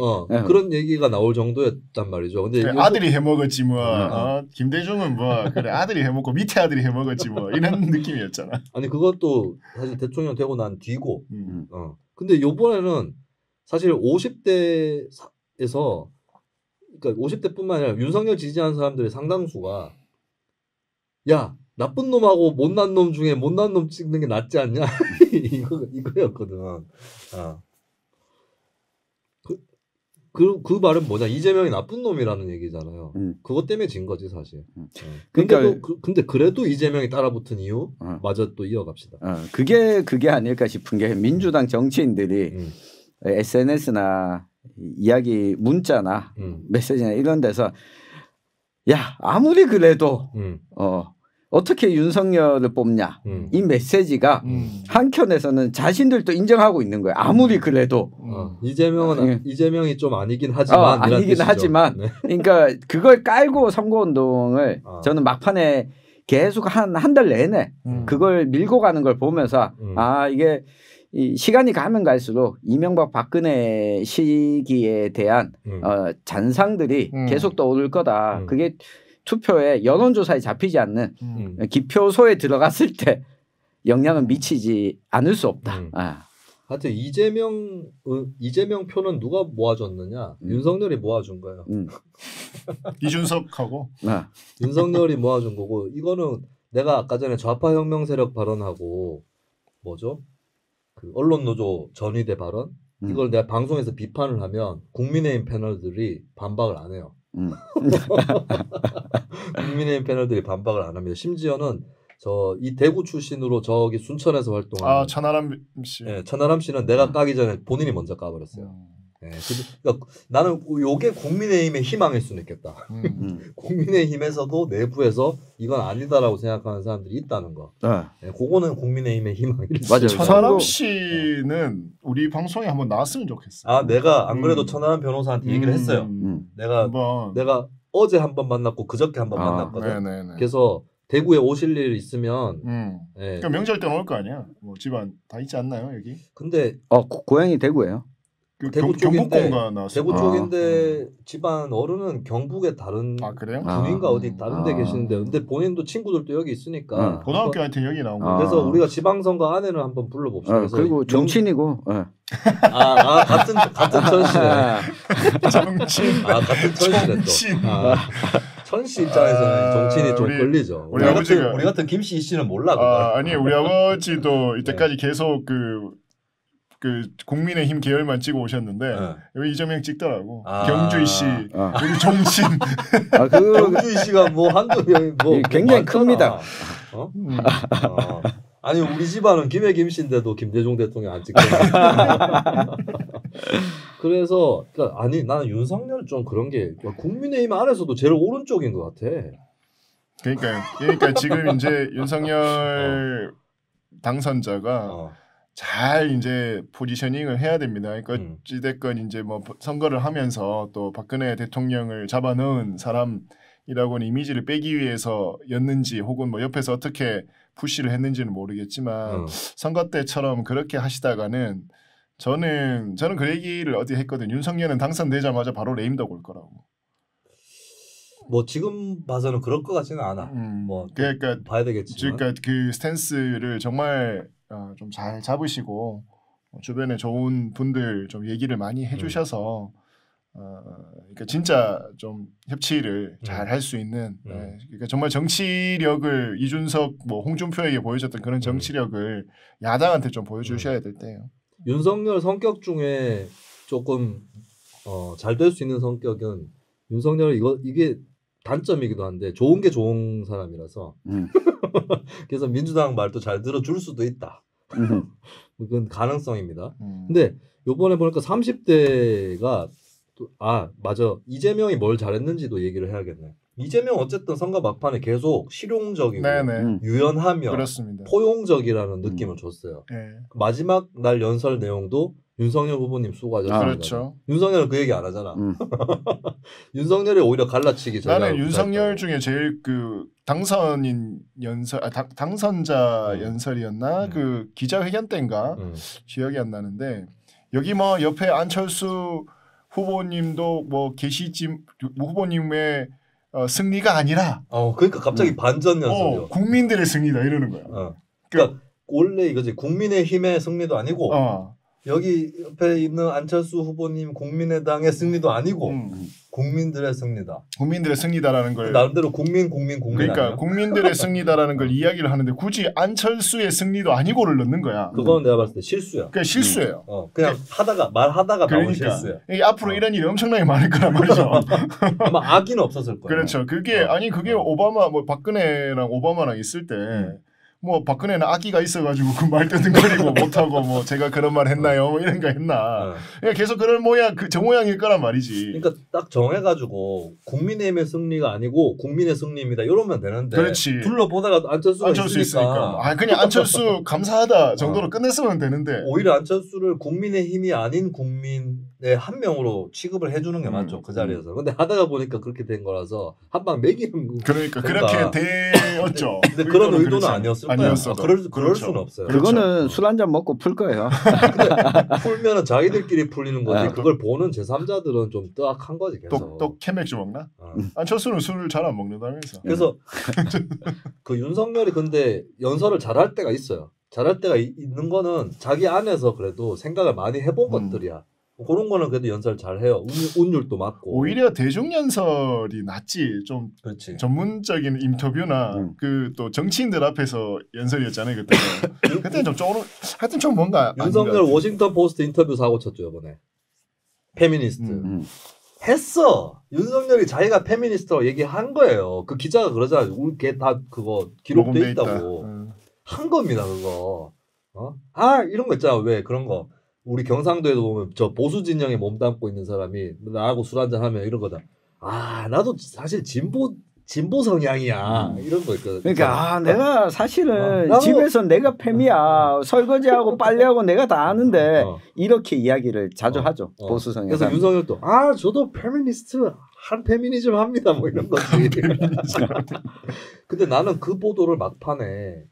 그런 얘기가 나올 정도였단 말이죠. 근데 아들이 해먹었지 뭐. 김대중은 뭐 그래 아들이 해먹고 밑에 아들이 해먹었지 뭐 이런 느낌이었잖아. 아니 그것도 사실 대통령 되고 난 뒤고. 근데 요번에는 사실 50대에서 그러니까 50대뿐만 아니라 윤석열 지지하는 사람들의 상당수가 야 나쁜 놈하고 못난 놈 중에 못난 놈 찍는 게 낫지 않냐 이거였거든. 그 말은 뭐냐? 이재명이 나쁜 놈이라는 얘기잖아요. 그것 때문에 진 거지 사실. 그러니까 근데 그래도 이재명이 따라붙은 이유 마저 또 이어갑시다. 그게 아닐까 싶은 게 민주당 정치인들이 SNS나 이야기 문자나 메시지나 이런 데서 야 아무리 그래도 어떻게 윤석열을 뽑냐 이 메시지가 한켠에서는 자신들도 인정하고 있는 거예요. 아무리 그래도 이재명이 좀 아니긴 하지만 네. 그러니까 그걸 깔고 선거운동을 저는 막판에 계속 한 달 내내 그걸 밀고 가는 걸 보면서 이게 이 시간이 가면 갈수록 이명박 박근혜 시기에 대한 잔상들이 계속 떠오를 거다. 그게 투표에 여론조사에 잡히지 않는 기표소에 들어갔을 때 영향은 미치지 않을 수 없다. 하여튼 이재명 표는 누가 모아줬느냐? 윤석열이 모아준 거예요. 이준석하고 윤석열이 모아준 거고 이거는 내가 아까 전에 좌파 혁명 세력 발언하고 뭐죠? 그 언론노조 전위대 발언 이걸 내가 방송에서 비판을 하면 국민의힘 패널들이 반박을 안 해요. 국민의힘 패널들이 반박을 안 합니다. 심지어는 이 대구 출신으로 저기 순천에서 활동하는 천하람 씨. 네, 천하람 씨는 내가 까기 전에 본인이 먼저 까버렸어요. 네, 그러니까 나는 이게 국민의힘의 희망일 수는 있겠다. 국민의힘에서도 내부에서 이건 아니다라고 생각하는 사람들이 있다는 거. 네, 그거는 국민의힘의 희망일 수 있어요. 천하람 씨는 우리 방송에 한번 나왔으면 좋겠어. 내가 안 그래도 천하람 변호사한테 얘기를 했어요. 내가 어제 한번 만났고 그저께 한번 만났거든. 네네네. 그래서 대구에 오실 일 있으면 네. 그러니까 명절 때 올 거 아니야. 뭐 집안 다 있지 않나요 여기? 근데 고향이 대구예요. 대구 쪽인데 나왔어요. 대구 쪽인데 집안 어른은 경북에 다른 그래요? 군인가 어디 다른 데 계시는데 근데 본인도 친구들도 여기 있으니까 고등학교 하여튼 여기 나온 거. 그래서 우리가 지방선거 안에는 한번 불러봅시다. 그래서 그리고 정치인이고 같은 천시네. 정치인. 같은 천시네 또. 천씨 입장에서는 정치인이 좀 끌리죠. 우리 같은 김씨 씨는 몰라. 아니 우리 아버지도 이때까지 계속 그 국민의힘 계열만 찍어 오셨는데 여기 이재명 찍더라고. 경주이 씨, 여기 정신. 경주이 씨가 뭐 한두 명 뭐 굉장히 큽니다. 아니 우리 집안은 김해 씨인데도 김대중 대통령 안 찍거든. 그래서 나는 윤석열 좀 그런 게 국민의힘 안에서도 제일 오른쪽인 것 같아. 그러니까 지금 이제 윤석열 당선자가 잘 이제 포지셔닝을 해야 됩니다. 그러니까 어찌됐건 이제 뭐 선거를 하면서 또 박근혜 대통령을 잡아넣은 사람이라고는 이미지를 빼기 위해서였는지 혹은 뭐 옆에서 어떻게 푸시를 했는지는 모르겠지만 선거 때처럼 그렇게 하시다가는 저는 그 얘기를 어디 했거든요. 윤석열은 당선되자마자 바로 레임덕 올 거라고. 뭐 지금 봐서는 그럴 것 같지는 않아. 뭐 그러니까 봐야 되겠지만. 그러니까 그 스탠스를 정말 좀 잘 잡으시고 주변에 좋은 분들 좀 얘기를 많이 해주셔서 그러니까 진짜 좀 협치를 잘 할 수 있는 그러니까 정말 정치력을 이준석 뭐 홍준표에게 보여줬던 그런 정치력을 야당한테 좀 보여주셔야 될 때예요. 윤석열 성격 중에 조금 잘 될 수 있는 성격은 윤석열 이게 단점이기도 한데 좋은 게 좋은 사람이라서 그래서 민주당 말도 잘 들어줄 수도 있다. 그건 가능성입니다. 근데 요번에 보니까 30대가 맞아. 이재명이 뭘 잘했는지도 얘기를 해야겠네. 이재명 어쨌든 선거 막판에 계속 실용적이고 유연하며 그렇습니다. 포용적이라는 느낌을 줬어요. 마지막 날 연설 내용도 윤석열 후보님 수고하셨습니다. 그렇죠. 윤석열은 그 얘기 안 하잖아. 윤석열이 오히려 갈라치기. 나는 윤석열 중에 제일 그 당선인 연설, 당선자 연설이었나? 그 기자회견 때인가? 기억이 안 나는데 여기 뭐 옆에 안철수 후보님도 뭐 계시지 후보님의 승리가 아니라. 그러니까 갑자기 반전 연설이요. 국민들의 승리다 이러는 거야. 그러니까 원래 이거지 국민의힘의 승리도 아니고. 여기 옆에 있는 안철수 후보님 국민의당의 승리도 아니고 국민들의 승리다. 국민들의 승리다라는 걸 나름대로 국민 그러니까 아니야? 국민들의 승리다라는 걸 이야기를 하는데 굳이 안철수의 승리도 아니고를 넣는 거야. 그건 내가 봤을 때 실수야. 그냥 실수예요. 그냥 말하다가 나온 실수야. 이게 앞으로 이런 일이 엄청나게 많을 거란 말이죠. 아마 악의는 없었을 거야. 그렇죠. 그게 그게 오바마 뭐 박근혜랑 오바마랑 있을 때 뭐 박근혜는 악기가 있어가지고 그 말 뜨든거리고 못하고 뭐 제가 그런 말 했나요? 뭐 이런 거 했나? 그냥 계속 그런 모양 저 모양일 거란 말이지. 그러니까 딱 정해가지고 국민의힘의 승리가 아니고 국민의 승리입니다. 이러면 되는데 그렇지. 둘러보다가 안철수가 있으니까. 아 그냥 안철수 감사하다 정도로 끝냈으면 되는데 오히려 안철수를 국민의힘이 아닌 국민의 한 명으로 취급을 해주는 게 맞죠. 그 자리에서. 근데 하다가 보니까 그렇게 된 거라서 한 방 매기는 그러니까 그렇게 되었죠. 근데 그런 의도는 아니었을 거예요. 아니었어도. 그럴 그렇죠. 수는 없어요. 그거는 술 한잔 먹고 풀 거예요. 풀면은 자기들끼리 풀리는 거지. 아. 그걸 보는 제3자들은 좀 뜨악한 거지 계속. 또 캐맥주 먹나? 안철수는 술을 잘 안 먹는다면서. 그래서 그 윤석열이 근데 연설을 잘할 때가 있어요. 잘할 때가 있는 거는 자기 안에서 그래도 생각을 많이 해본 것들이야. 그런 거는 그래도 연설 잘해요. 운율도 맞고. 오히려 대중연설이 낫지. 좀 그렇지. 전문적인 인터뷰나 그 또 정치인들 앞에서 연설이었잖아요. 그때는. 그때는 좀 쪼르. 하여튼 좀 뭔가. 윤석열 워싱턴 포스트 인터뷰 사고 쳤죠 이번에. 페미니스트. 했어. 윤석열이 자기가 페미니스트라고 얘기한 거예요. 그 기자가 그러잖아요. 우리 걔 다 그거 기록돼 있다고. 한 겁니다 그거. 이런 거 있잖아. 왜 그런 거. 우리 경상도에도 보면 저 보수 진영에 몸담고 있는 사람이 나하고 술 한잔 하면 이런 거다. 나도 사실 진보 성향이야. 이런 거 있거든. 그러니까 내가 사실은 집에서 내가 페미야. 설거지하고 빨래하고 내가 다 아는데 이렇게 이야기를 자주 하죠. 보수 성향. 그래서 윤석열도 저도 페미니스트 한 페미니즘 합니다. 뭐 이런 거지. 근데 나는 그 보도를 막판에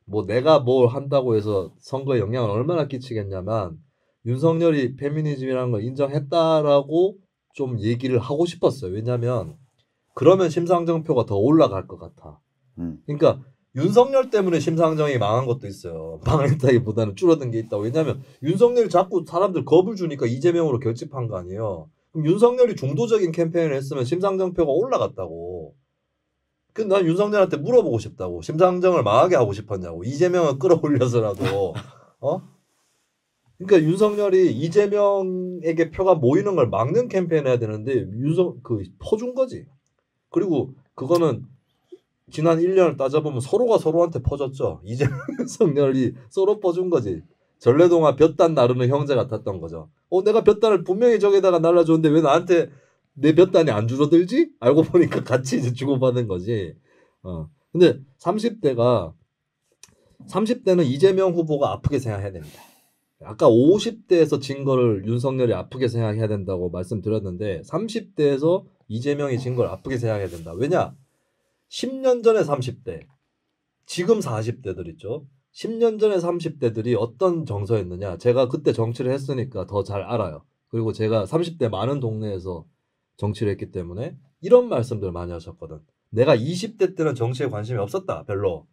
뭐 내가 뭘 한다고 해서 선거에 영향을 얼마나 끼치겠냐면 윤석열이 페미니즘이라는 걸 인정했다라고 좀 얘기를 하고 싶었어요. 왜냐하면 그러면 심상정표가 더 올라갈 것 같아. 그러니까 윤석열 때문에 심상정이 망한 것도 있어요. 망했다기보다는 줄어든 게 있다고. 왜냐하면 윤석열이 자꾸 사람들 겁을 주니까 이재명으로 결집한 거 아니에요. 그럼 윤석열이 중도적인 캠페인을 했으면 심상정표가 올라갔다고. 근데 난 윤석열한테 물어보고 싶다고. 심상정을 망하게 하고 싶었냐고. 이재명을 끌어올려서라도. 그러니까 윤석열이 이재명에게 표가 모이는 걸 막는 캠페인을 해야 되는데 퍼준 거지. 그리고 그거는 지난 1년을 따져보면 서로가 서로한테 퍼졌죠. 이재명 윤석열이 서로 퍼준 거지. 전래동화 볕단 나르는 형제 같았던 거죠. 내가 볕단을 분명히 저기다가 날라줬는데 왜 나한테 내 볕단이 안 줄어들지? 알고 보니까 같이 이제 주고받은 거지. 근데 30대는 이재명 후보가 아프게 생각해야 됩니다. 아까 50대에서 진 거를 윤석열이 아프게 생각해야 된다고 말씀드렸는데 30대에서 이재명이 진 걸 아프게 생각해야 된다. 왜냐? 10년 전에 30대, 지금 40대들 있죠. 10년 전에 30대들이 어떤 정서였느냐. 제가 그때 정치를 했으니까 더 잘 알아요. 그리고 제가 30대 많은 동네에서 정치를 했기 때문에 이런 말씀들 많이 하셨거든. 내가 20대 때는 정치에 관심이 없었다. 별로.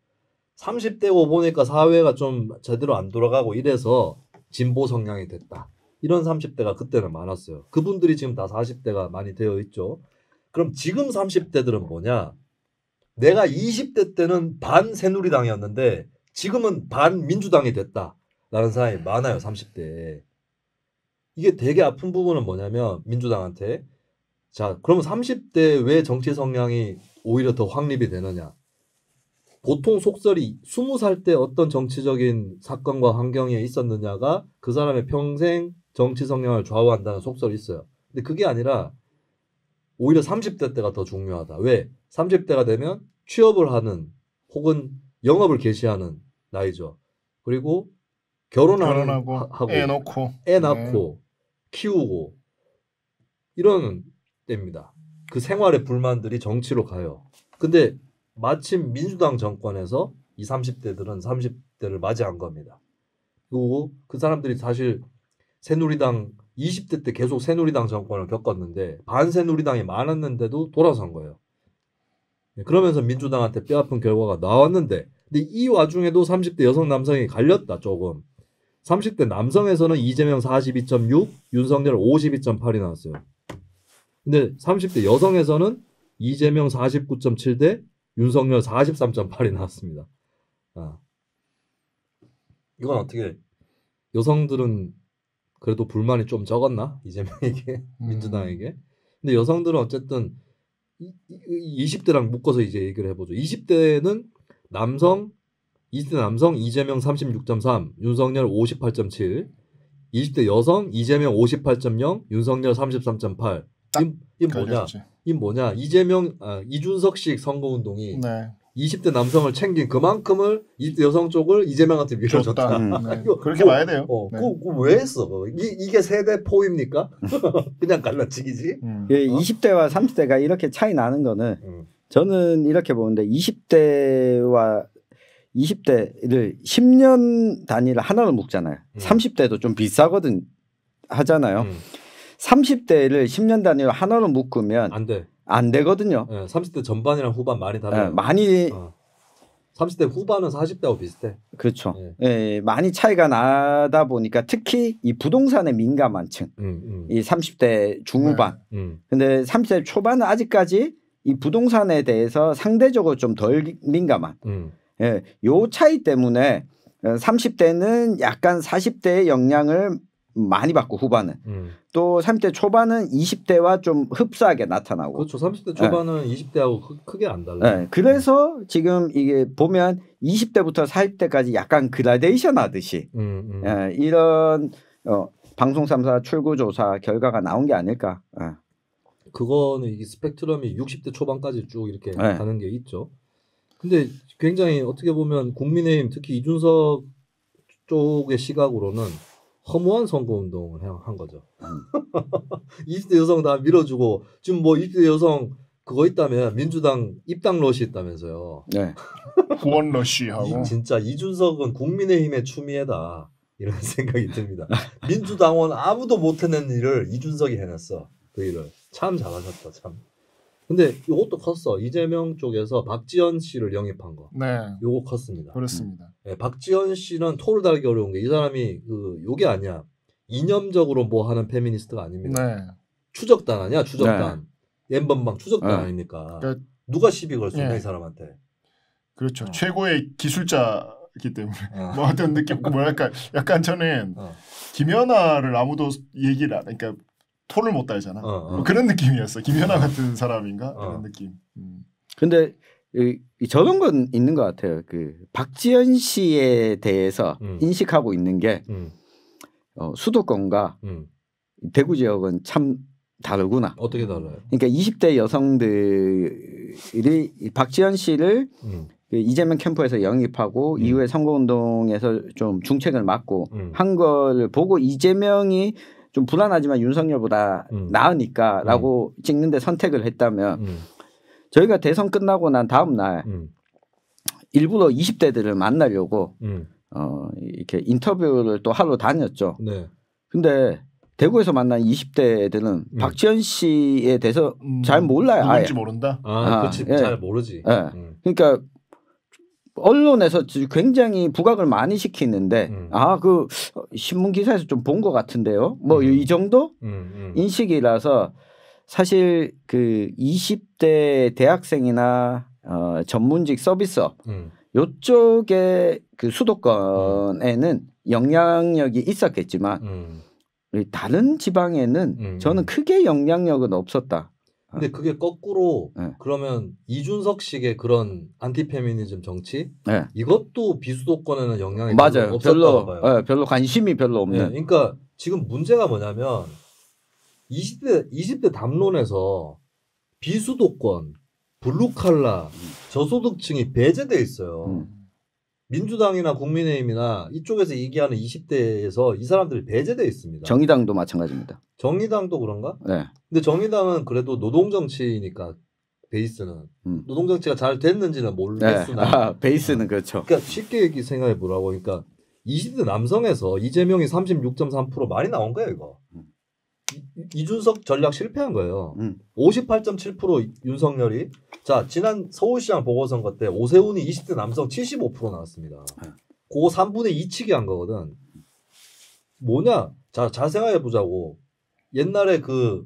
30대고 보니까 사회가 좀 제대로 안 돌아가고 이래서 진보 성향이 됐다. 이런 30대가 그때는 많았어요. 그분들이 지금 다 40대가 많이 되어 있죠. 그럼 지금 30대들은 뭐냐? 내가 20대 때는 반 새누리당이었는데 지금은 반 민주당이 됐다라는 사람이 많아요. 30대에. 이게 되게 아픈 부분은 뭐냐면 민주당한테 자 그러면 30대 왜 정치 성향이 오히려 더 확립이 되느냐? 보통 속설이 20살 때 어떤 정치적인 사건과 환경에 있었느냐가 그 사람의 평생 정치 성향을 좌우한다는 속설이 있어요. 근데 그게 아니라 오히려 30대 때가 더 중요하다. 왜? 30대가 되면 취업을 하는 혹은 영업을 개시하는 나이죠. 그리고 결혼하고 애 낳고 키우고 이런 때입니다. 그 생활의 불만들이 정치로 가요. 근데 마침 민주당 정권에서 이 30대들은 30대를 맞이한 겁니다. 그리고 그 사람들이 사실 새누리당 20대 때 계속 새누리당 정권을 겪었는데 반새누리당이 많았는데도 돌아선 거예요. 그러면서 민주당한테 뼈아픈 결과가 나왔는데 근데 이 와중에도 30대 여성 남성이 갈렸다 조금. 30대 남성에서는 이재명 42.6, 윤석열 52.8이 나왔어요. 근데 30대 여성에서는 이재명 49.7대 윤석열 43.8이 나왔습니다. 이건 어떻게 여성들은 그래도 불만이 좀 적었나? 이재명에게 민주당에게. 근데 여성들은 어쨌든 20대랑 묶어서 이제 얘기를 해보죠. 20대는 남성 20대 남성 이재명 36.3, 윤석열 58.7, 20대 여성 이재명 58.0, 윤석열 33.8. 이 뭐냐? 걸렸지. 이 뭐냐? 이준석식 선거운동이 네. 20대 남성을 챙긴 그만큼을 20대 여성 쪽을 이재명한테 밀어줬다. 네. 그렇게 봐야 돼요. 네. 그거 왜 했어? 이게 세대 포입니까? 그냥 갈라치기지. 20대와 30대가 이렇게 차이 나는 거는 저는 이렇게 보는데 20대와 20대를 10년 단위를 하나로 묶잖아요. 30대도 좀 비싸거든 하잖아요. 30대를 10년 단위로 하나로 묶으면 안 돼. 안 되거든요. 네, 30대 전반이랑 후반 많이 달라요. 많이 30대 후반은 40대하고 비슷해. 그렇죠. 많이 차이가 나다 보니까 특히 이 부동산에 민감한 층, 이 30대 중후반. 근데 30대 초반은 아직까지 이 부동산에 대해서 상대적으로 좀 덜 민감한. 요 차이 때문에 30대는 약간 40대의 영향을 많이 받고 후반은 또 30대 초반은 20대와 좀 흡사하게 나타나고 그렇죠. 30대 초반은 20대하고 크게 안 달라요. 그래서 지금 이게 보면 20대부터 40대까지 약간 그라데이션 하듯이 이런 방송 3사 출구조사 결과가 나온 게 아닐까. 그거는 이 스펙트럼이 60대 초반까지 쭉 이렇게 가는 게 있죠. 근데 굉장히 어떻게 보면 국민의힘 특히 이준석 쪽의 시각으로는 허무한 선거운동을 한 거죠. 20대 여성 다 밀어주고 지금 뭐 20대 여성 그거 있다면 민주당 입당 러시 있다면서요. 네. 후원 러시하고. 진짜 이준석은 국민의힘의 추미애다 이런 생각이 듭니다. 민주당원 아무도 못해낸 일을 이준석이 해냈어. 그 일을. 참 잘하셨다 참. 근데 이것도 컸어. 이재명 쪽에서 박지원 씨를 영입한 거. 네. 요거 컸습니다. 그렇습니다. 네, 박지원 씨는 토를 달기 어려운 게 이 사람이 요게 아니야. 이념적으로 뭐 하는 페미니스트가 아닙니다. 네. 추적단 아니야 추적단. 엠번방 추적단 아닙니까? 그러니까, 누가 시비 걸 수 있나 이 사람한테. 그렇죠. 최고의 기술자이기 때문에. 뭐 어떤 느낌 뭐랄까 약간 저는 김연아를 아무도 얘기를 안 그러니까 토를 못 달잖아. 뭐 그런 느낌이었어. 김연아 같은 사람인가 그런 느낌. 근데 저런 건 있는 것 같아요. 그 박지원 씨에 대해서 인식하고 있는 게 수도권과 대구 지역은 참 다르구나. 어떻게 달라요? 그러니까 20대 여성들이 박지원 씨를 그 이재명 캠프에서 영입하고 이후에 선거운동에서 좀 중책을 맡고 한 거를 보고 이재명이 좀 불안하지만 윤석열보다 나으니까라고 찍는데 선택을 했다면 저희가 대선 끝나고 난 다음 날 일부러 20대들을 만나려고 이렇게 인터뷰를 또 하러 다녔죠. 네. 근데 대구에서 만난 20대들은 박지원 씨에 대해서 잘 몰라요. 누군지 모른다. 그렇지. 잘 모르지. 그러니까 언론에서 굉장히 부각을 많이 시키는데 그 신문 기사에서 좀 본 것 같은데요. 뭐 이 정도 인식이라서 사실 그 20대 대학생이나 전문직 서비스업 요쪽에 그 수도권에는 영향력이 있었겠지만 다른 지방에는 저는 크게 영향력은 없었다. 근데 그게 거꾸로 그러면 이준석식의 그런 안티페미니즘 정치 이것도 비수도권에는 영향이 맞아요. 없었다고 봐요. 별로 관심이 별로 없는. 그러니까 지금 문제가 뭐냐면 20대 담론에서 비수도권, 블루칼라, 저소득층이 배제돼 있어요. 민주당이나 국민의힘이나 이쪽에서 얘기하는 20대에서 이 사람들이 배제돼 있습니다. 정의당도 마찬가지입니다. 정의당도 그런가? 네. 근데 정의당은 그래도 노동정치니까 베이스는 노동정치가 잘 됐는지는 모르겠으나 베이스는 그렇죠. 그러니까 쉽게 생각해 보라고. 그러니까 20대 남성에서 이재명이 36.3% 많이 나온 거예요 이거. 이준석 전략 실패한 거예요. 58.7% 윤석열이. 자 지난 서울시장 보궐선거 때 오세훈이 20대 남성 75% 나왔습니다. 그거 3분의 2 치기 한 거거든. 뭐냐? 자 잘 생각해 보자고. 옛날에 그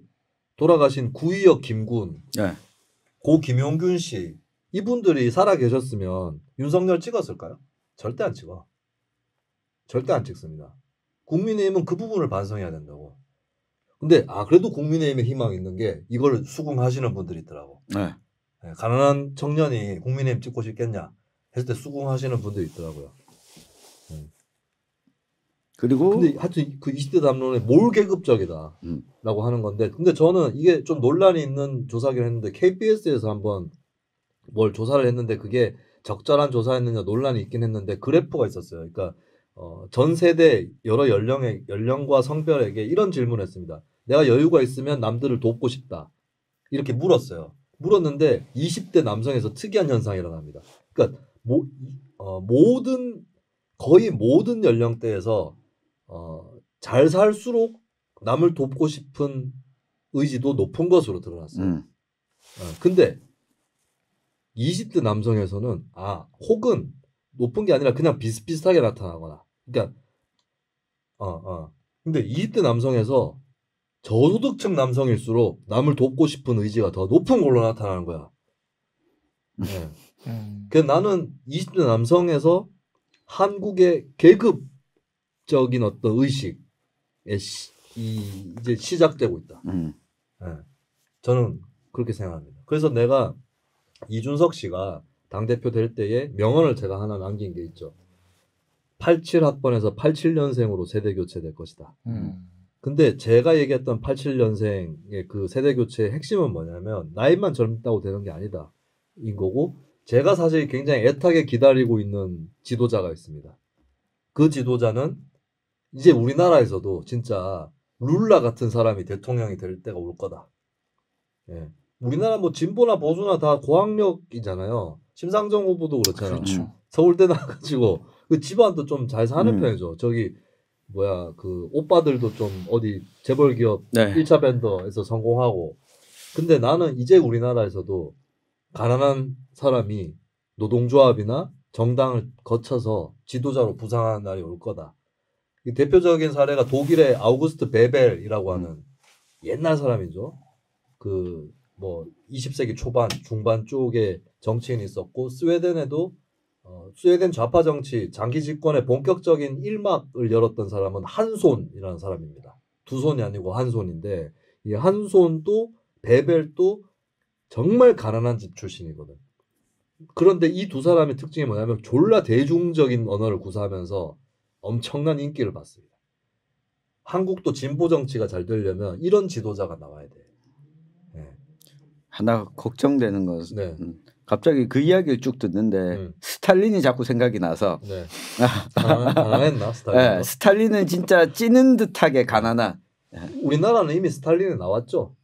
돌아가신 구의역 김군, 고 김용균 씨 이분들이 살아 계셨으면 윤석열 찍었을까요? 절대 안 찍어. 절대 안 찍습니다. 국민의힘은 그 부분을 반성해야 된다고. 근데 그래도 국민의힘에 희망이 있는 게 이걸 수긍하시는 분들이 있더라고. 가난한 청년이 국민의힘 찍고 싶겠냐 했을 때 수긍하시는 분들이 있더라고요. 그리고 근데 하여튼 그 20대 담론이 몰계급적이다라고 하는 건데, 근데 저는 이게 좀 논란이 있는 조사긴 했는데 KBS에서 한번 뭘 조사를 했는데 그게 적절한 조사였느냐 논란이 있긴 했는데 그래프가 있었어요. 그러니까 전 세대 여러 연령과 성별에게 이런 질문을 했습니다. 내가 여유가 있으면 남들을 돕고 싶다. 이렇게 물었어요. 물었는데 20대 남성에서 특이한 현상이 일어납니다. 그러니까 거의 모든 연령대에서 잘 살수록 남을 돕고 싶은 의지도 높은 것으로 드러났어요. 근데 20대 남성에서는 혹은 높은 게 아니라 그냥 비슷비슷하게 나타나거나, 그러니까 근데 20대 남성에서 저소득층 남성일수록 남을 돕고 싶은 의지가 더 높은 걸로 나타나는 거야. 네. 그래서 나는 20대 남성에서 한국의 계급적인 어떤 의식에 이제 시작되고 있다. 네. 저는 그렇게 생각합니다. 그래서 내가 이준석 씨가 당대표 될 때에 명언을 제가 하나 남긴 게 있죠. 87학번에서 87년생으로 세대 교체될 것이다. 근데 제가 얘기했던 87년생의 그 세대 교체의 핵심은 뭐냐면 나이만 젊다고 되는 게 아니다. 인 거고, 제가 사실 굉장히 애타게 기다리고 있는 지도자가 있습니다. 그 지도자는 이제 우리나라에서도 진짜 룰라 같은 사람이 대통령이 될 때가 올 거다. 예. 우리나라 뭐 진보나 보수나 다 고학력이잖아요. 심상정 후보도 그렇잖아요. 그렇죠. 서울대 나가지고 그 집안도 좀 잘 사는 편이죠. 저기 그 오빠들도 좀 어디 재벌 기업 1차 벤더에서 성공하고. 근데 나는 이제 우리나라에서도 가난한 사람이 노동조합이나 정당을 거쳐서 지도자로 부상하는 날이 올 거다. 대표적인 사례가 독일의 아우구스트 베벨이라고 하는 옛날 사람이죠. 그 20세기 초반, 중반 쪽에 정치인이 있었고, 스웨덴에도 스웨덴 좌파 정치 장기 집권의 본격적인 일막을 열었던 사람은 한손이라는 사람입니다. 두 손이 아니고 한 손인데, 이 한손도 베벨도 정말 가난한 집 출신이거든. 그런데 이 두 사람의 특징이 뭐냐면 졸라 대중적인 언어를 구사하면서 엄청난 인기를 받습니다. 한국도 진보 정치가 잘 되려면 이런 지도자가 나와야 돼. 네. 하나 걱정되는 것은 갑자기 그 이야기를 쭉 듣는데 스탈린이 자꾸 생각이 나서 가난했나 스탈린? 네, 스탈린은 진짜 찌는 듯하게 가난한. 우리나라는 이미 스탈린이 나왔죠.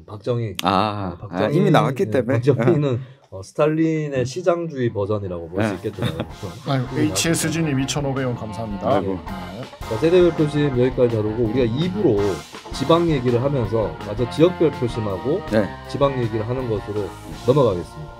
박정희. 이미 나왔기 때문에. 박정희는 스탈린의 시장주의 버전이라고 볼 수 있겠죠. HSG님 2,500원 감사합니다. 자, 세대별 표심 여기까지 다루고 우리가 2부로 지방 얘기를 하면서 지역별 표심하고 지방 얘기를 하는 것으로 넘어가겠습니다.